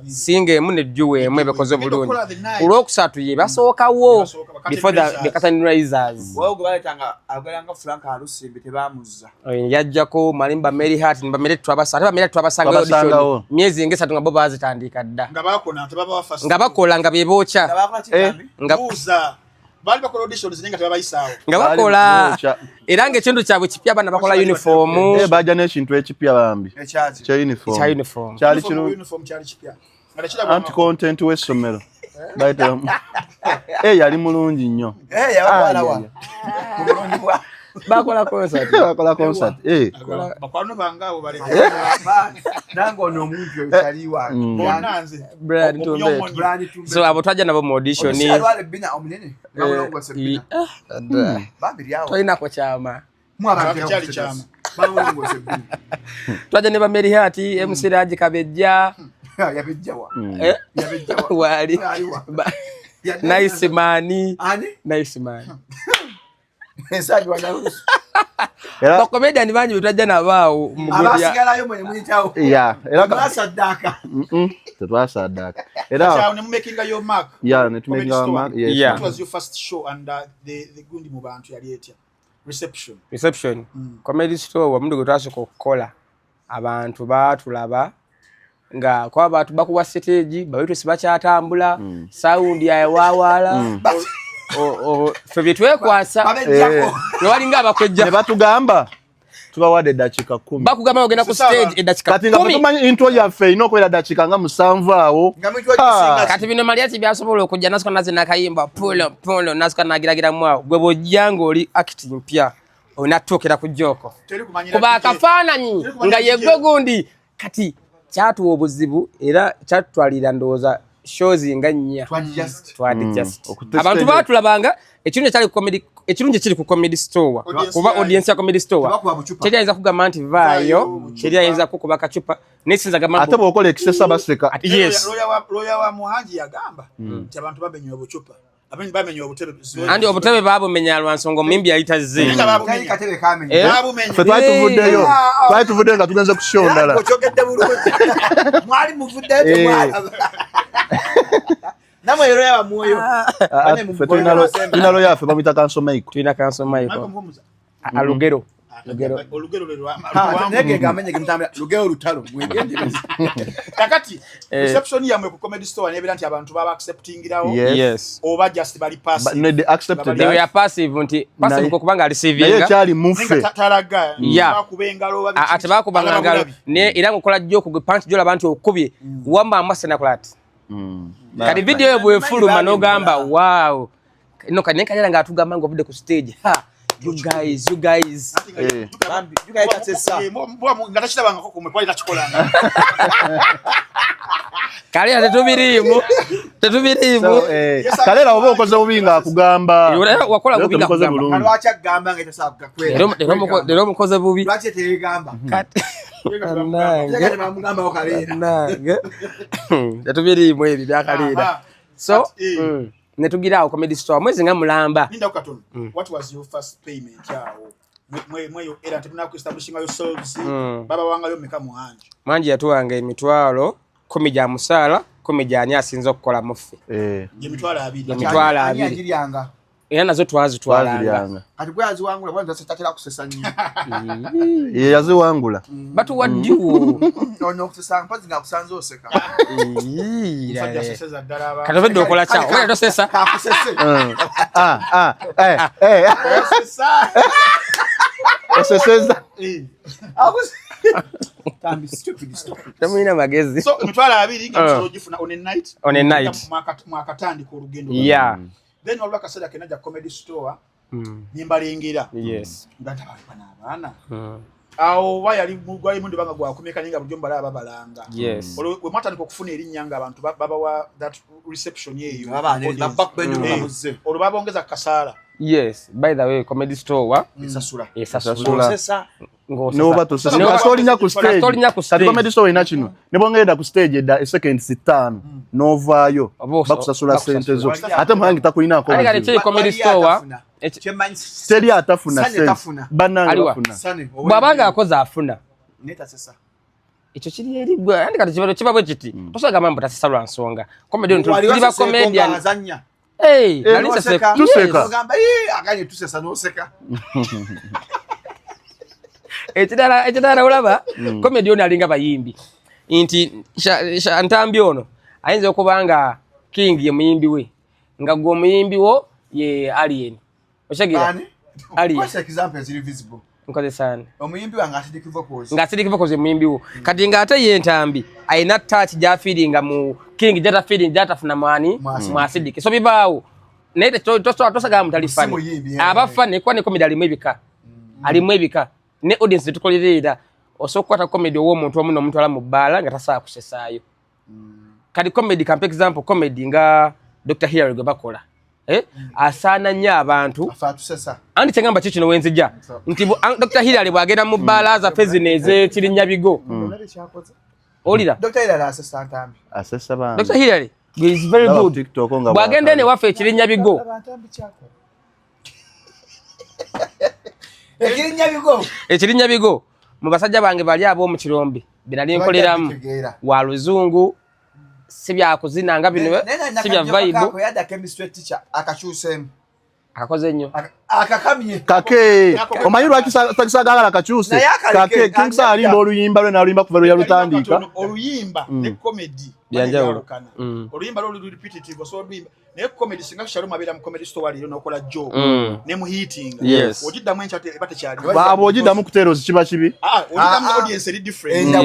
singa emu ne duwe emu ebekoze bulungi ku lwokusatu ye basookawo before the curtain raisers wao gobaletanga agalanga Frank Alusimbi tebamuzza yajjako malimba Mary Hart ne bamere twabasa ate bamere twabasanga audition myezi ngesatu nga bo bazitandika dda nga bakona tebaba first nga bakola nga bebocha nga buza bali bakola auditions zinga tebabayisaawo nga bakola era ng'ekintu kyabwe kipya abana bakola uniform bajja n'ekintu ekipya bambi kya uniform kyali kino kipya anti content w'essomero bayita yali mulungi nnyo bakola concert bakwano bange abo baleka nange ono omuntu kyaliwa bonanze Brad so abo twajja nabo mu audition alwale bina omunene ngolongose bina babiryawo toyinako kyama kyali kyama bangolongose bina twajja ne ba Mary Hart MC Raji Kabejja yabejjawa wali nice man ani nice man ensaji wanarusu ba comedian banyi bitwajja nabaawo abasigalayo mwenye mwitawo era basadaka tetwasadaka era ne making your mark ne tumaking our mark what was your first show and the gundi mu bantu yali etya reception comedy store wamundu gutasuka okukola abantu batulaba nga kwa abantu bakuwa stage babitu sibakyatambula sound yaye wawala febye twekwasa newalinga abakwejja ne batugamba tubawadde eddakiika 10 bakugamba ogenda ku stage eddakiika 10 kati nga tumanyi intro yaffe ino okubeera eddakiika nga 7 awo kati bino Mariati byasobola okujja nasuka naze nakayimba pulo nasuka nagiragiramu awo gwe bwojja ng'oli acting mpya onatuukira ku joko kuba akafaananyi nga yegwe gundi kati kyatuwa obuzibu era kyatutwalira ndowooza shows nga nnya twadjust abantu batulabanga ekirungi kiri ku comedy store kuba audience ya comedy store teri ayinza kugamba nti vaayo teri ayinza kukuba kacupa nesinza gamba ate bw'okola ekisesa baseka yes lawyer wa Muhanji yagamba nti abantu bamenywa obucupa abanye bamenywa obutebe andi obutebe babumenya lwansonga omimbi yayita ze twali tuvuddeyo nga tugenze ku show ndala mwali muvuddeyo namwe yero ya mwoyo tulina loya yaffe bamuyita Kanso Michael tulina Kanso Michael alugero lugero lutalo kakati reception yamwe ku comedy store nebera nti abantu baba acceptingirawo yes oba just bali passive they were passive nti passive ko kubanga receiving naye kyali mufe talaga bakubengalo babi ate bakubanga ne era ngokola jjo ku punch jola abantu okubye wamba amasena kulati kati video yo bwefuluma n'ogamba wow no kaneka nga atugamba ngo bude ku stage you guys ngatachirabanga ko kumwe kwali nachikolanga Kaleera tetubiriimu Kaleera oba okoze bubi nga akugamba wakola bubi nga akugamba lwaki agamba nga etasabuka kwera lero omukoze bubi lwaki tegamba tetubiriimu ebyo bya Kaleera so netugiraawo comedy store mwezi nga mulamba ninda katono what was your first payment yao mweyo era temuna ku establishing yourselves baba wangayo meka muhanji manji yatuwanga emitwalo 10 gya musaala 10 gya ani asinza okukola mufe je mitwalo abiri agirianga era nazo twazitwalanga kati bwe aziwangula bwanza sitatera kusesa nnyo ye yaziwangula batuwaddiwo ono kusesa mpazi nga kusanza oseka musajja seseza ddala aba kati obedde okola kya obedde tosesa kakusese sesa oseseza tambi stupid temulina magezi so mitwalo abiri nga msolo gifuna on a night mwakatandika olugendo yeah then olwa kasada kenaja comedy store nimbalingira yes ngata bali bana awo wayali mugwayi mundu banga gwa kumeka ninga bujomba la babalanga yes we matandika okufuna erinyanga abantu baba wa that reception yeyo baba ne backbend bamuze olu baba ongeza kasala yes by the way comedy store esasula sesa noba tosesa kasolinya ku stage kati comedy store ina kino nebongenda ku stage da second sitano novaayo bakusasula sente zo ate muhangi takulina ko ali kale comedy store teri atafuna sente bananga bafuna babanga akoza afuna neta sesa ekyo kiri eri gwa andi kati kibalo kibabwe kiti tosaga mambo tasasala nsonga comedy tuli ba comedian nalisa seka tuseka ogamba akanye tusesa no seka ekidala olaba comedy ono alinga bayimbi nti ntambi ono ayinza okubanga king ye muyimbi we nga gwo muyimbi wo ye alien oshagira alien what's example is visible nkoze sana omuyimbi wanga atidiki vocals nga atidiki vocals ye muyimbi wo kati nga ate ye ntambi ayina touch ja feeling mu king jata feeling jata funa mani mwasidiki so bibaawo naye tosaga mutalifani abafani kwa ne comedy alimu ebika ne audience tukolerera osokwata comedy wo muntu omuno omuntu ala mu bala nga tasaa kusesaayo kadi comedy camp example comedy nga Dr. Hilary gwe bakola asana nnyo abantu afatusesa andi kyangamba kino wenzija nti Dr. Hilary bwagenda mu bala za fezineze kirinya bigo olira Dr. Hilary asesa ntambi asesa bana Dr. Hilary is very good bwagenda ne wafe kirinya bigo ekirinya bigo mu basajja bange bali abo mu kirombe binali nkoleramu wa luzungu sibya kuzinanga bino sibya vibe ko yada chemistry teacher akakyusem akakoze nnyo akakamye kake omayiro akisagala akakyuse kake kingsa alimba oluyimba lwe nalimba kuva ya lutandika oluyimba ne comedy byanjawulo oluyimba lo repetitive so oluyimba ne comedy singa shalu mabira mu comedy store wali no kola joke ne mu hitting ojidda mwencha bate kyali babo ojidda mu kutero kiba kibi ojidda mu audience eri different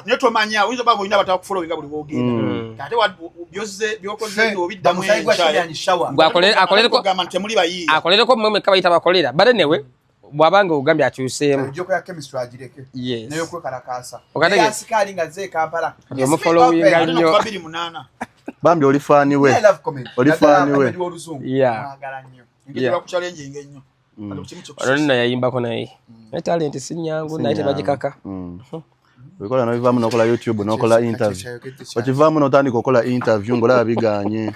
ne to manya uyizo babo ina bataka kufollow buli bogenda kate wa byoze byokoze obidda mwencha akolere ko gamante muli bayi akolere ko mmwe kabayita bakolera bale newe bwabanga ugambye akyuseemu joko ya chemistry agireke yes nayo kwe karakasa okatege asikali nga ze Kampala yo following nnyo 28 bambi olifani we olifani we yeah magala nnyo ngidwa ku challenge nnyo olonna yayimbako naye talent sinyangu naye tebagikaka Wekola na bivamu nokola YouTube nokola interview. Wachivamu notandika okola interview ngola biganye.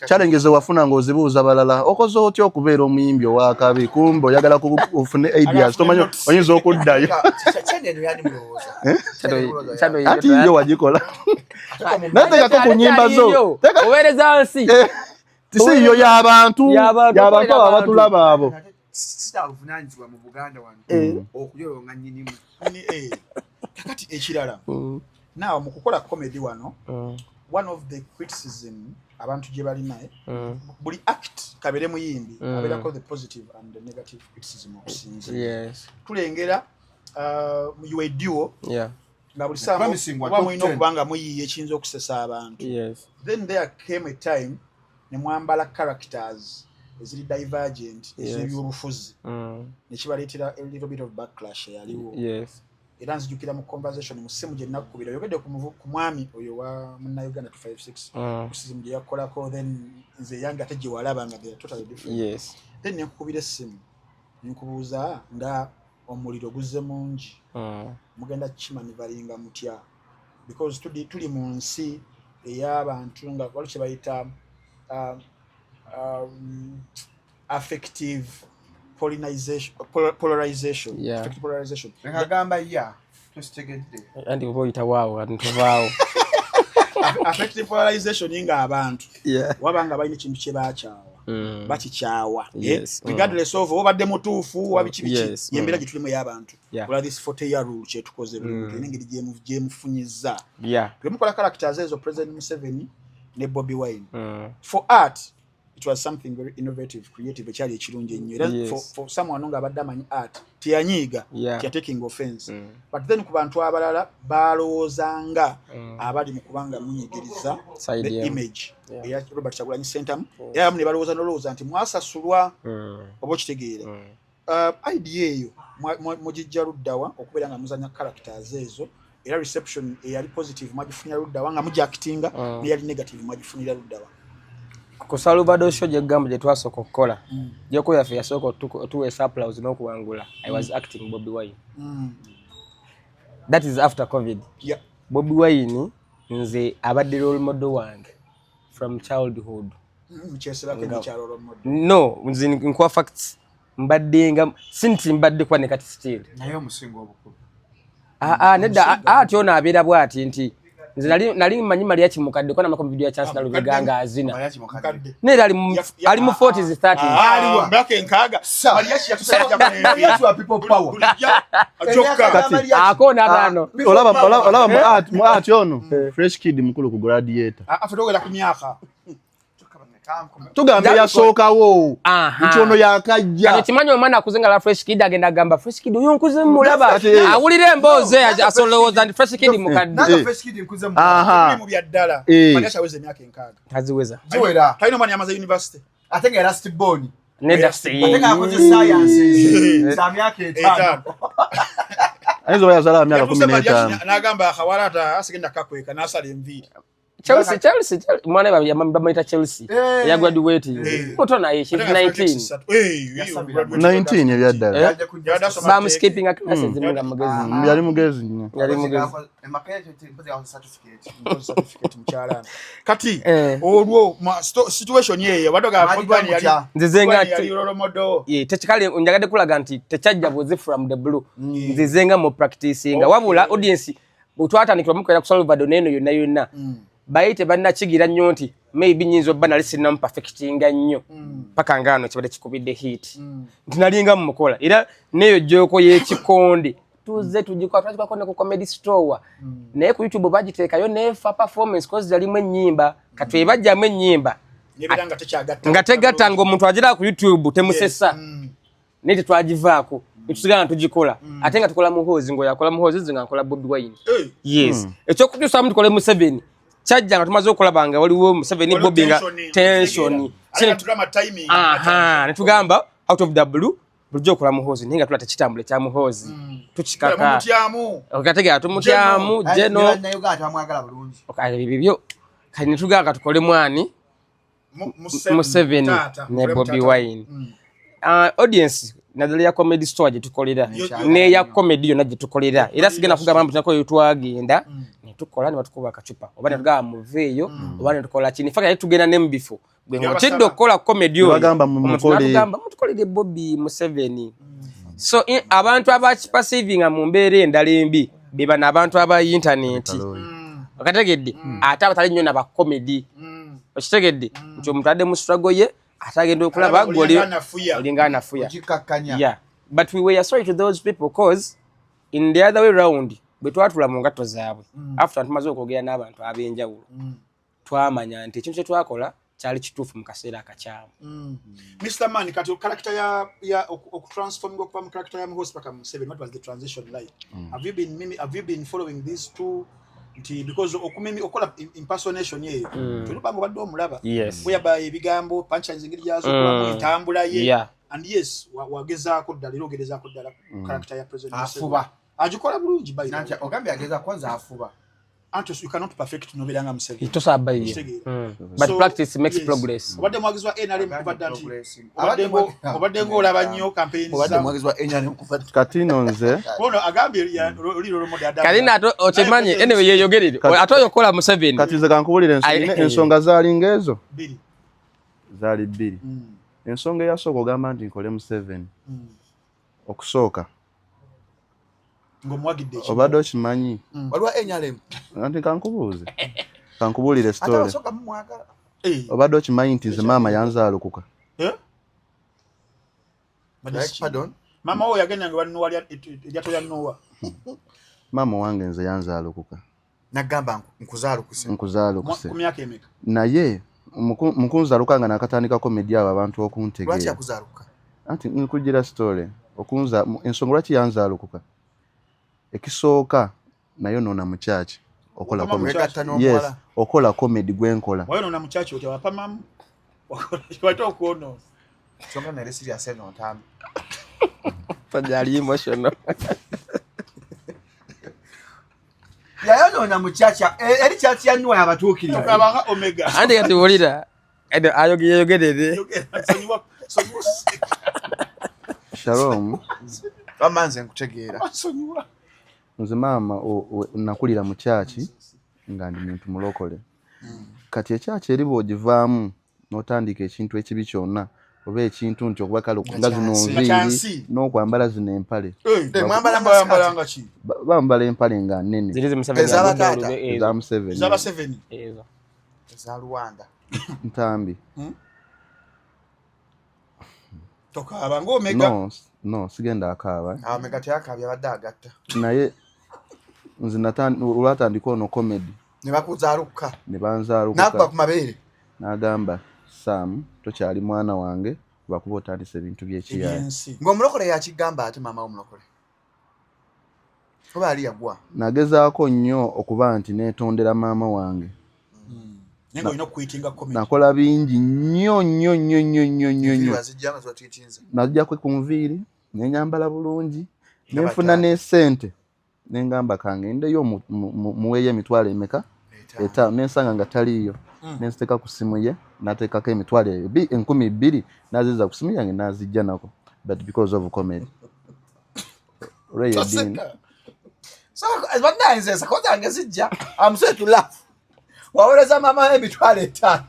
Challenge ze wafuna ngozibuza balala. Okozo otyo okubeera omuyimbi wakabi kumbo yagala kufune ideas. Tomanyo oyinza okuddayo. Channel yani muloza. Ati yo wajikola. Nateka ko kunyimba zo. Owereza ansi. Tisi yo y'abantu. Y'abantu abatulaba abo. Sita ufunanjwa mu Buganda wano. Okuyoyonga nyinimu. Kakati ekirala now mukukola comedy wano one of the criticism abantu je bali naye buli act kabere muyimbi abera ko the positive and the negative criticism okusinza yes tulengera you a duo yeah nga buli saa bamuyina okubanga muyiye ekinza okusesa abantu yes then there came a time ne mwambala characters ezili divergent ez'ebyolufuzi nekibaleetera a little bit of backlash yaliwo yes era nzijukira mu conversation mu simu gye nakubira yogedde ku mwami oyo wa munna Uganda 256 kusimu gye yakolako then nze yange ate gye walaba nga they are totally different yes then nekukubira essimu nkubuuza nga omuliro guzze mungi mugenda kimanyi balinga mutya because tuli mu nsi ey'abantu nga waliwo kye bayita affective polarization. Yeah. Affective polarization. Ngagamba ya. Tusitegedde. Andi boyita waawo atuvaawo. Affective polarization inga abantu. Yeah. Wabanga balina ekintu kye bakyawa. Bakikyawa. Yes. Regardless of obadde mutuufu wabiki Yes. yembera gitulimo y'abantu. Yeah. Ola this 40-year rule kye tukoze n'engeri gye mufunyiza. Yeah. Twemukola characters ezo President Museveni ne Bobi Wine. For art, it was something very innovative, creative, ekyali ekirungi ennyo. Yes. For someone nga abadde amanyi art, teyanyiiga, taking offense. But then ku bantu abalala balowoozanga abali mu kubanga munyigiriza the image. Eya Robert Kyagulanyi Ssentamu. Era ne balowooza n'olowooza nti mwasasulwa oba okitegeera. Idea eyo mugijja luddawa okubeera nga muzanya characters ezo. Era reception eyali positive mwagifunira luddawa nga mujaktinga n'eyali negative mwagifunira luddawa. Ku Salvador show gye gamba gye twasooka okukola gyeko yaffe yasooka tuweesa applause n'okuwangula. I was acting Bobi Wine. That is after COVID. Yeah. Bobi Wine nze abadde role model wange from childhood. No, nze nkuwa facts mbadde nga sinti mbadde kwa ne kati still. Nayo musingo obukulu. Nedda atyo naabeera bw'ati nti nze nali mmanyi Maria Kimukadde ko namako video ya chance na lubiganga azina. Nera ali mu 40s 30s. Mbake nkaga. Maria Kimukadde wa people power. Akona gano. Olaba mu art ono Fresh Kid mukulu ku Gladiator. Afutogera ku myaka. Tugambe yasookawo nti ono yakajja kati kimanyi omwana akuzenga la Fresh Kid agenda gamba Fresh Kid oyo nkuze mulaba awulire emboozi asolowooza nti Fresh Kid mukadde Fresh Kid nkuze mu byaddala Maria aweze emyaka enkaaga taziweza ziwera talina omwana yamaze university ate nga era stiboni nedda ate nga akoze sciences za myaka etaano Aizo yazala myaka 15 n'agamba akawala ata asigenda kakweka n'asala enviiri Chelsea mwana bamuyita Chelsea ya graduate muto naye she's 19 19 ebyaddala bam skipping classes mu magazine yali mugezi certificate mchalana kati olwo situation yeyo badoga Bobani yali nzizenga yali role model technically unjagadde kulaga nti techajja boze from the blue nzizenga mu practicing wabula audience utwatandikira mukwera ku Salvador neno yonna bayite bannakigira nnyo nti maybe nyinzo bana lisina mu perfectinga nnyo paka ngano kibade kikubidde hit ndinalinga mu mukola era neyo joko y'ekikonde tuze tujikwa twakona ku comedy store naye ku YouTube bagiteekayo nefa performance cause zalimu ennyimba katwe bajjamu ennyimba nebiranga tekyagatta nga tegatta omuntu agira ku YouTube temusesa nete twagivaako tusigala tujikola ate nga tukola muhozi ngo yakola muhozi zinga nkola Bobi Wine yes ekyo kutusa mu tukole mu 7 chajja nga tumaze okulabanga waliwo Museveni Bobi nga tension drama timing netugamba out of the blue bulijjo okola muhozi ninga tulata kitambule kya muhozi tukikaka mutyamu okategera tumutyamu jeno nayo gata amwagala bulungi okale bibyo kali netuganga tukole mwani Museveni ne Bobi Wine audience nadali ya comedy store je tukolera ne ya comedy yona je tukolera era sigena kugamba mtu nako yitwagenda ne tukola ne batukuba kachupa obane tugaa muveyo obane tukola chini faka tugenda ne mbifo gwengo tiddo kola comedy yo bagamba mutukolere Bobi Museveni so abantu abakipassivinga mu mbeere endala embi beba nabantu aba internet okategedde ate abatali nnyo naba comedy okitegedde nti omuntu adde mu struggle ye atagenda okulaba goli olingana fuya yeah but we were sorry to those people cause in the other way round betwatula mu ngato zaabwe after tumaze okogera n'abantu abenjawulo twamanya nti ekintu kye twakola kyali kituufu mu kaseera akakyamu Mr. Man kati character ya transforming okuva mu character ya Muhoozi paka mu 7 what was the transition like have you been following these two because okumimi okola impersonation yeyo tulubanga badde omulaba kuyaba ebigambo punchlines ngiri yazo kwa ntambula ye and yes wagezaako ddala ogerezaako ddala character ya president afuba ajikola bulungi by nanti ogambe ageza kwanza afuba Antos you cannot perfect nobilanga Museveni itosa abaye but practice makes progress obadde mwagizwa NRM kubadanti obadde ngolaba nnyo campaigns obadde mwagizwa NRM kubadanti katino nze bono agambe ya liro lomo da kalina ato ochemanye anyway yeyogerere atoyo kola Museveni kati nze kankubulire ensonga zali ngezo zali bbiri ensonga eyasooka ogamba nti nkole Museveni okusooka ng'omuwagidde ekyo obadde okimanyi waliwo NRM anti kankubuulire story abasooka mumwagala obadde okimanyi nti nze maama yanzaalukuka pardon maama wo yagendanga bannuwa eryato lya Nowa maama wange nze yanzaalukuka nagamba nkuzaalukuse ku myaka emeka naye mukunzaaluka nga nakatandika komedi abo abantu lwaki okuntegeera yakuzaaluka anti nkugira story ensonga lwaki yanzaalukuka ekisooka nayo noona mu kyaki okola comedy yes okola comedy gwenkola wayonoona mu kyaki otya wapa mamu wate okwono songa nere serious eno ntambi fajali emotional yayonoona mu kyaki eri kyaki yannuwa yabatuukiriza abanga omega andi kati bulira ayogerere Shalom bamanze nkutegeera nze maama nakulira mu kyaki nga ndi muntu mulokole kati ekyaki eri bw'ogivaamu n'otandika ekintu ekibi kyonna oba ekintu nti okuba kale nga zino nviiri n'okwambala zino empale bambala empale nga nnene eza Museveni eza Rwanda ntambi tokaaba ng'omega no sigenda akaaba omega teyakaabye abadde agatta naye nze olwatandika ono comedy ne bakuzaaluka ne banzaaluka nakuba ku mabeere n'agamba Sam tokyali mwana wange lwakuba otandisa ebintu by'ekiyaya ng'omulokole yakigamba ate maama w'omulokole oba ali yagwa nagezaako nnyo okuba nti neetondera maama wange nenga olina okuyitinga comedy nakola bingi nnyo najjako ku nviiri nenyambala bulungi nenfuna n'essente nengamba kange ndeyo muweeyo emitwalo emeka etaano nensanga nga taliiyo nenziteeka ku simu ye nateekako emitwalo 2,000 naziza ku simu yange nazijja nako but because of comedy Rayadin banayinza ensako zange zijja amusetulafu wawoleza maama emitwalo 5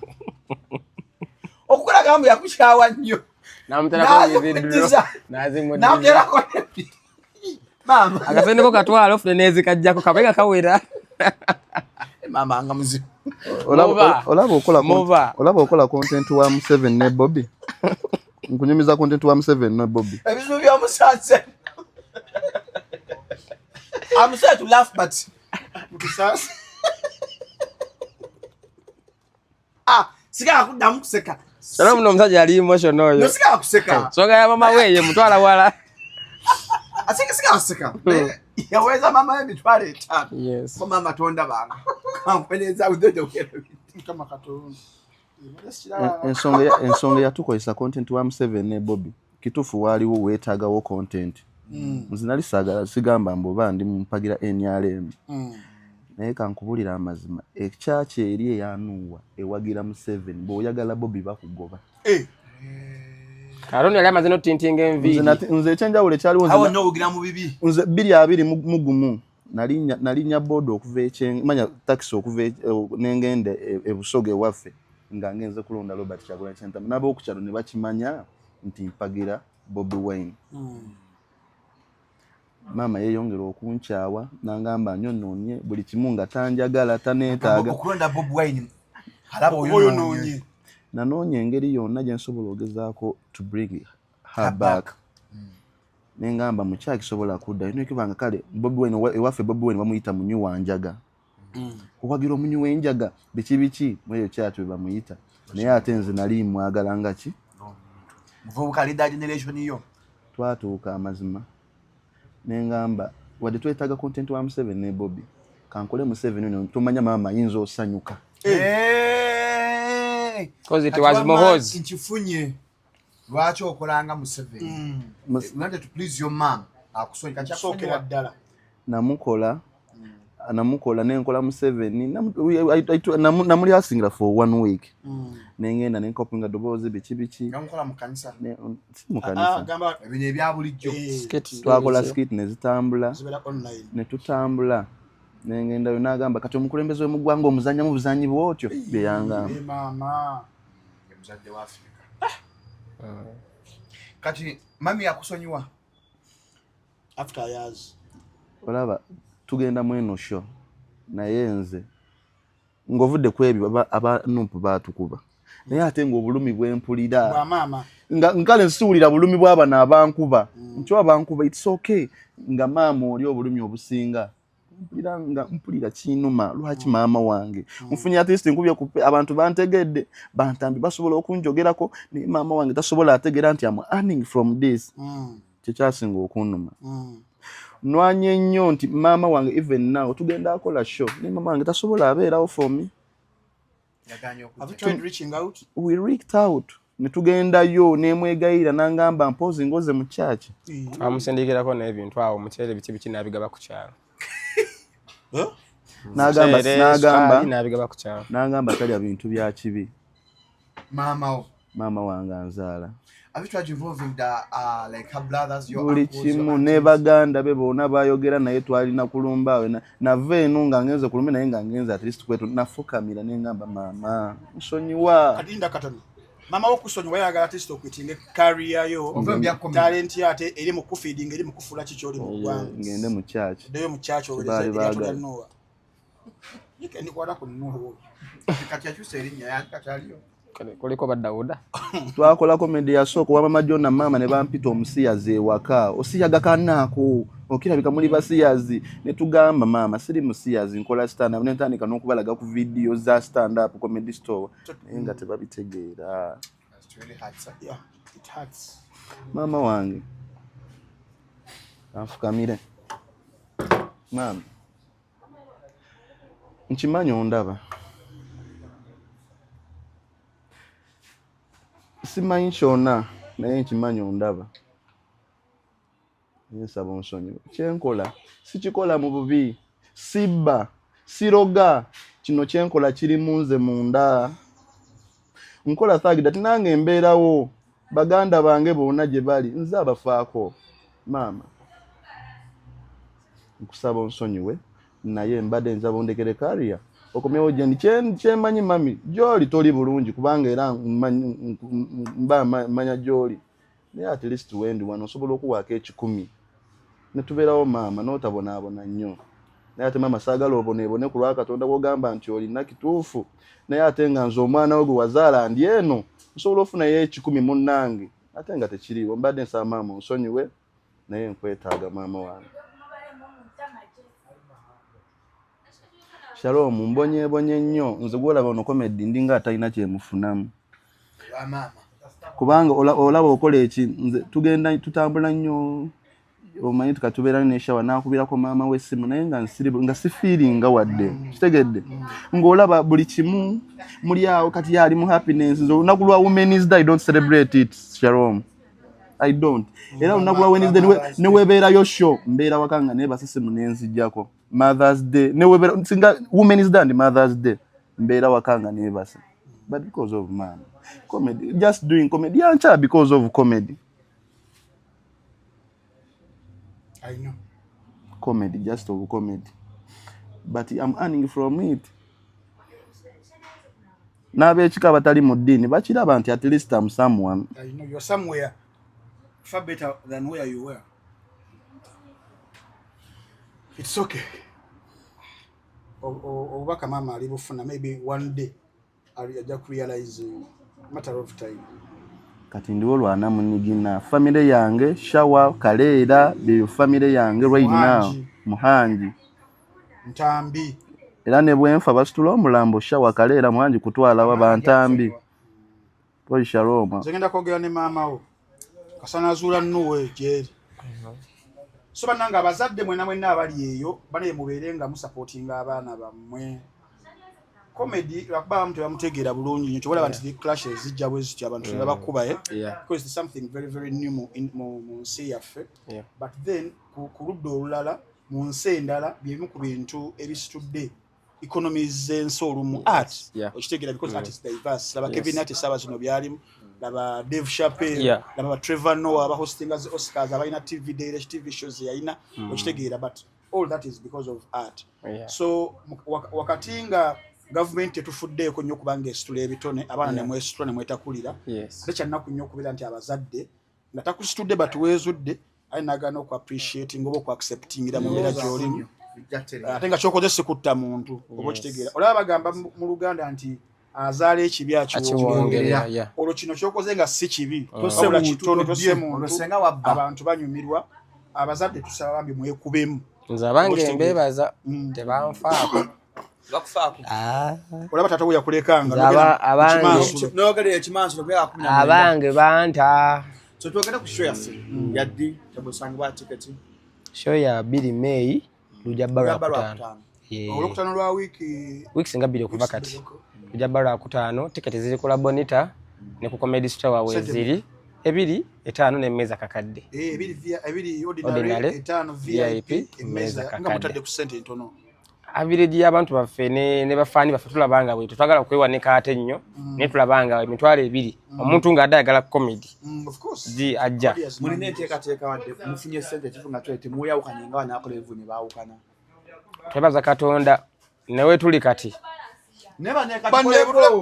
okukola gambu yakukyawa nnyo namuterako mama akasendeko katwala ofune nezikajjako kabega kawera mama nga muzibu olaba okola content wa Museveni ne Bobby nkunyumiza content wa Museveni ne Bobby ebizibu by'omusanze I'm sorry to laugh but mukisasa sika kuddamu kuseka era muno omusajja ali emotional oyo nosika kuseka songa ya mama weye mutwala wala sika kuseka yaweza mama emitwalo 5 yes ko mama tonda banga kampeleza udodo kama katonda ensonga yatukozesa content wa Museveni ne Bobby kitufu waliwo weetaagawo content nzinali sigamba mboba ndi mumpagira NRM naye kankubulira amazima ekyaki eri eyanuwa ewagira Museveni bw'oyagala Bobby bakugoba Karoni yali amaze notintinga enviiri nze ekyenjawulo ekyaliwo awo n'obugira mu bibi nze 220 mugumu nalinya bodo okuva manya taxi okuva nengende ebusoge waffe nga ngenze kulonda Robert Kyagulanyi Ssentamu n'ab'okukyalo ne bakimanya nti mpagira Bobi Wine mama yeyongera okunkyawa nangamba nyonoonye buli kimu nga tanjagala taneetaaga okulonda Bobi Wine alaba oyo noonye nanoonya engeri yonna gye nsobola ogezaako to bring her back nengamba mukyakisobola kudda ino ekibanga kale Bobi Wine ewaffe Bobi Wine bamuyita munyu wanjaga okuwagira omunyu w'enjaga biki mweyo kyatu bamuyita naye ate nze nali mwagala nga ki muvubuka leader generation yo twatuuka amazima nengamba wadde twetaaga content wa Museveni ne Bobby kankole Museveni ino tumanya maama ayinza osanyuka because it was Mohozi nkifunye lwaki okolanga Museveni you wanted to please your mom akusonyica kyasokera ddala namukola nenkola Museveni namuli asingira for 1 week nengenda nenkopinga dobozi biki ngamukola mu kanisa mu kanisa gamba ebintu ebya bulijjo twakola skit nezitambula zibera online netutambula nengenda yo nagamba kati omukulembeze w'emugwanga omuzannya mu buzanyi bwotyo byeyangamba mama muzadde wa Afrika Kati mami yakusonyiwa after years. Olaba tugenda mweno show naye nze ngovudde kwebyo aba numpu batukuba. Naye ate ng'obulumi bwempulira. Bwa mama. Nkale nsuulira bulumi bw'abana abankuba. Ncho abankuba it's okay. Nga maama oli obulumi obusinga. Mpulira kinuma lwaki maama wange. Nfunye at least nkubye abantu bantegedde bantambi basobola okunjogerako ne maama wange tasobola ategera nti am earning from this. Kyekyasinga okunuma. Nwanye nnyo nti maama wange even now tugenda akola show ne maama wange tasobola abeerawo for me. Have you tried reaching out? We reached out. Netugendayo nemwegayira nangamba mpozi ngoze mu church. Amusendekirako n'ebintu awo mukyere biki nabigaba ku kyalo. Nagamba talya bintu bya kibi. Mama wange anzaala. Have you tried involving the like her brothers, your uncles? Kimu ne baganda be bona bayogera naye twalina kulumbawe na venu nga ngenze kulumbe naye nga ngenze at least kwetu nafukamira nengamba mama nsonyiwa adinda katono mama wokusonyiwa yagala artist okwitinga career yo talent yate eri mu kufeeding eri mu kufula kicholi mu gwange ngende mu church ndeyo mu church obuleze yatola nowa yikendi kwala ku nuhu kati yakyuse eri nya yakataliyo koliko badawuda twakola comedy ya soko wa mama John na mama ne bampita omusiyazi ewaka osiyaga kanako okirabika muri basiyazi ne tugamba mama siri musiyazi nkola stand up nentandika n'okubalaga ku video za stand up comedy store enga tebabitegeera yeah it hurts mama wange afukamire mama nchimanyo ndaba simanyi kyonna naye nkimanyi ondaba nsaba onsonyiwe kyenkola sikikola mu bubi sibba siroga kino kyenkola kiri munze munda nkola thagida tinange mbeerawo baganda bange bonna gye bali nze abafaako maama nkusaba onsonyiwe naye mbadde nzaba ondekere kariya okomyewo gyendi kyemanyi mami gyoli toli bulungi kubanga era mba manya gyoli naye at least wendi wano osobola okuwaako 10 ne tubeerawo maama n'otabonaabona nnyo naye ate maama saagala oboneebone ku lwa Katonda gw'ogamba nti olina kituufu naye ate nga nze omwana we gwe wazaala ndi eno nsobola ofunayo 10 munnange ate nga tekiriiwo mbadde nsaba maama onsonyiwe naye nkwetaaga maama wange Shalom mbonye nnyo nze gwolaba ono comedy ndinga atalina kyemufunamu kubanga olaba okola eki nze tugenda tutambula nnyo omanyi tukatubeera ne shawa nakubirako maama w'essimu naye nga si feelinga wadde kitegedde ng'olaba buli kimu muli awo kati yali mu happiness nze olunaku lwa Women's Day I don't celebrate it Shalom I don't era olunaku lwa Women's Day ne webeerayo show mbeera wakanga naye basisimu nenzijjako Mother's Day newe singa Women's Day and Mother's Day mbeera wakanga nebase but because of man comedy just doing comedy ancha because of comedy I know comedy just of comedy but I'm earning from it n'abekika batali mu ddiini bakiraba nti at least I'm someone I know you're somewhere far better than where you were. It's okay. Obaka mama alibufuna maybe one day aja realize matter of time. Kati ndiwo lwana munigina family yange Shawa Kaleera be family yange right now Muhanji Ntambi era ne bwenfa basitula omulambo Shawa Kaleera Muhanji kutwala wabantambi Poi Shalom zengenda kogera ne mama wo kasana zula nnuwe jeri so bananga abazadde mwena mwena abali eyo bane muberenga mu supporting abaana bamwe comedy lwakuba mtu bamutegeera bulungi nyo chobola bantu clashes zijja bwezi kya abantu bakuba because it's something very very new mu nsi yaffe but then ku luddo olulala mu nsi endala byemu ku bintu ebisitudde economies zensi olumu art okitegeera because art is diverse laba Kevin Hart saba zino byalimu laba Dave Chappelle laba Trevor Noah aba hosting as Oscars abaina TV shows yaina okitegeera but all that is because of art so wakatinga government tetufuddeeko nnyo kubanga esitula ebitone abaana ne mwesitula ne mwetakulira ate kyannaku nnyo okubeera nti abazadde nga takusitudde batuweezudde aye nagaana oku appreciating oba oku acceptingira mu mbeera gy'olimu ate nga kyokoze sikutta muntu oba okitegeera olaba bagamba mu Luganda nti azaala ekibi akiwongerera olwo kino kyokoze nga si kibi wabula kitono tose muntu abantu banyumirwa abazadde tusaba bambi mwekubemu nze abange mbeebaza tebanfaako bakufaako olaba tata yakulekanga abange banta so twagenda ku show yaffe yaddi tabusangibwa tiketi show ya 2 May luja barwa 5 olwokutano lwa wiki singa 2 okuva kati luja barwa 5 tiketi ziri kula Bonita ne ku Comedy Store weziri 2 5 n'emmeza kakadde 2 ordinary 5 VIP emmeza kakadde mutadde ku sente ntono average y'abantu baffe ne bafani baffe tulabanga bwe tutagala kwewanika ate nnyo ne tulabanga emitwalo 2 omuntu nga adayagala comedy of course di ajja mulina enteekateeka wadde mufunye sente kifunga twete muyawukanye nga banaakola evuni baawukana twebaza Katonda newe tuli kati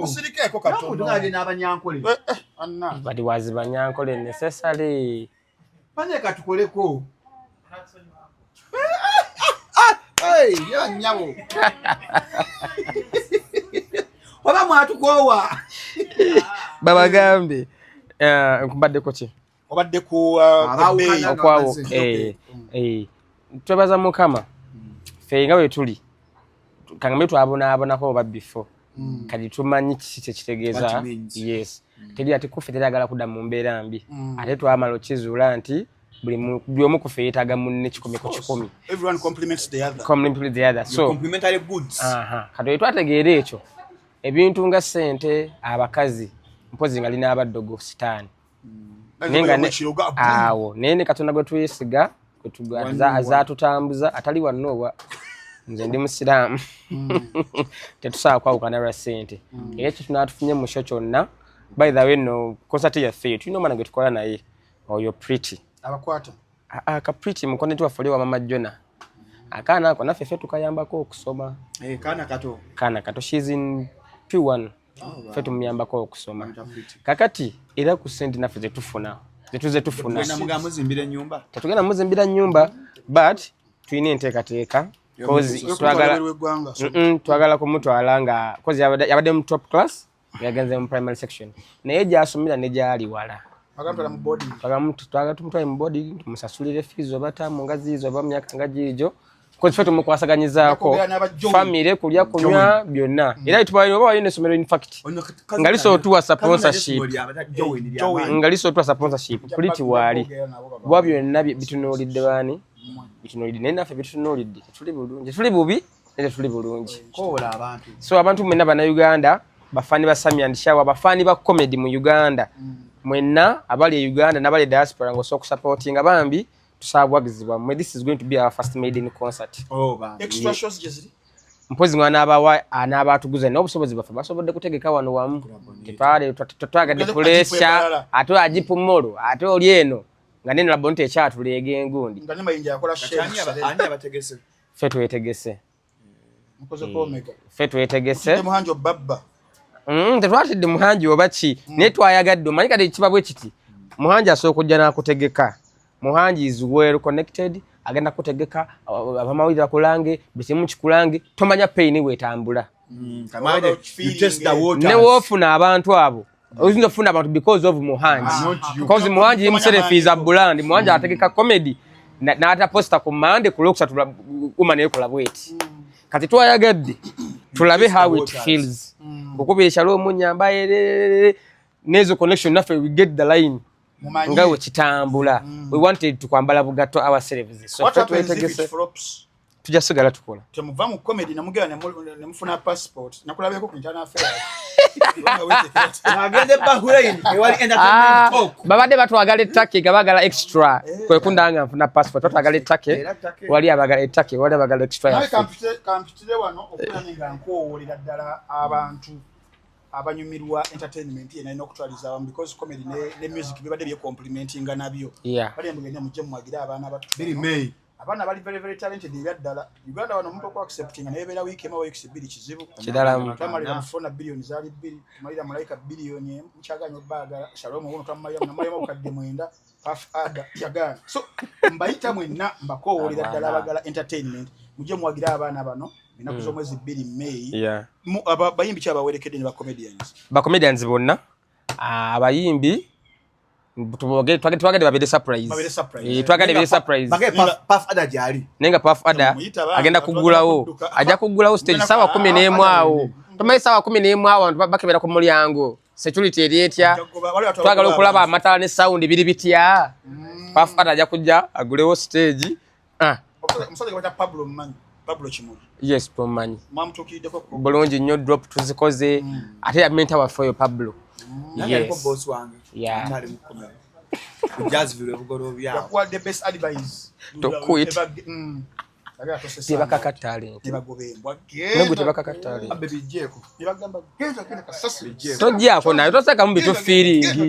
usirikeeko Katonda n'abanyankole bali wazi banyankole necessary bane katukoleko nyabo oba mwatukowa babagambe nkubadde ko ki obadde ku okwawo twebaza Mukama ffe nga bwe tuli kangambe twabonaabonako oba before kati tumanyi kiki kyekitegeeza yes teri ati kuffe teragala kudda mu mbeera mbi ate twamala okizuula nti buli omu kuffe yeetaaga munne 10 everyone compliments the other so complimentary goods kati bwe twategeera ekyo ebintu nga ssente abakazi mpozi nga lina abaddogo sitaani awo naye ne Katonda gwe tuyesiga azaatutambuza atali wannoowa nze ndi musiraamu tetusobola kwawukana lwa ssente era ekyo tunaatufunye mu kyo kyonna by the way no konsati yaffe tulina omwana gwe tukola naye oyo Pretty abakwata Pretty mukoneti waffe wa Mama Jona akaana ako naffe ffe tukayambako okusoma kaana kato she's in P1 ffe tumuyambako okusoma kakati era ku ssente naffe zetufuna tetugenda muzimbira nnyumba but tulina enteekateeka twagala kumutwala nga kozi yabadde mu top class yagenze mu primary section naye gyasomera ne gyali wala twagala tumutwale mu body tumusasulire fees oba tamu nga ziizo oba myaka nga giijo kozi ffe tumukwasaganyizako family kulya kunywa byonna era tubayo oba wayo n'essomero in fact nga lisootuwa sponsorship Pretty waali bwa byonna bitunuulidde baani bitunuulidde naye naffe bitunuulidde tuli bubi naye tuli bulungi so abantu mwenna bannayuganda bafaani ba Sammy and Shawa bafaani ba comedy mu Uganda mwenna abali e Uganda n'abali diaspora ng'osobola okusupportinga bambi tusabwagizibwa mmwe this is going to be our first maiden concert extra shows jeziri mpozi mwana anaabatuguza n'obusobozi baffe basobodde kutegeka wano wamu tetwagadde pressure ate agipumolo ate oli eno nga nene labonte ekyatuleega engundi nga nemayinja yakola ffe twetegese muhanjo babba tetwatidde muhanji oba ki naye twayagadde omanyi kati kiba bwe kiti muhanji asooka okujja n'akutegeka muhanji is well connected agenda kutegeka abamawulire akulange bitimu kikulange tomanya paini wetambula ne woofuna abantu abo oyinza ofuna abantu because of muhanji because muhanji yimuserefiiza brand muhanji ategeka comedy n'ata posta ku mande ku lwokusatu umane ekola bweti kati twayagadde tulabe how it feels okuba ekyalo omunyamba nezo connection naffe we get the line nga we kitambula we wanted tukwambala bugato ourselves so twetegese tujja sigala tukola temuva mu comedy namugera ne mufuna passport nakulabeko ku internal affairs agende Bahrain ewali entertainment talk babadde batwagala ettake gabagala extra kwe kundanga nfuna passport twagala ettake wali abagala ettake wali abagala extra ya kampitire wano okulanenga nkoowolera ddala abantu abanyumirwa entertainment yena ino okutwaliza abamu because comedy ne music bibadde bye complimentinga nabyo bali mugende mujje mwagira abaana abatu 2 May Abana bali very talented yaddala. Uganda wano muntu ko accepting ne bera week ema weeks 2 kizibu. Kidala Tamali bafuna billion zali 2, tumalira malaika billion mchaganyo baga Shalom wono tamaya na mayo okadde mwenda half ada yagana. So mbayita mwenna mbakowolera ddala bagala entertainment. Muje mwagira abana bano binaku z'omwezi 2 May. Yeah. Bayimbi ki abawerekedde ne ba comedians. Ba comedians bonna abayimbi twagade babere surprise. Twagade babere surprise. Bage Puff Ada jali. Nenga Puff Ada agenda kugulawo. Aja kugulawo stage sawa 11 awo. Tumayi sawa 11 awo abantu bakebera ku mulyango. Security erietya. Twagala okulaba amatala ne sound biri bitya. Puff Ada aja kujja agulewo stage. Musole kwa Pablo Chimuli. Yes, Pomanyi. Mamtukideko bulungi nnyo drop tuzikoze ate ya mentor wa for Pablo. Yes. Boss wange. Yeah. Nali mukomera. Jazz vile bugoro bya. What the best advice? To quit. Tebaka talent. Tebagobembwa. Nengo tebaka talent. Abebi jeko. Tebagamba geza kene kasasi. Tojja ko nayo tosaka mu bitu feeling.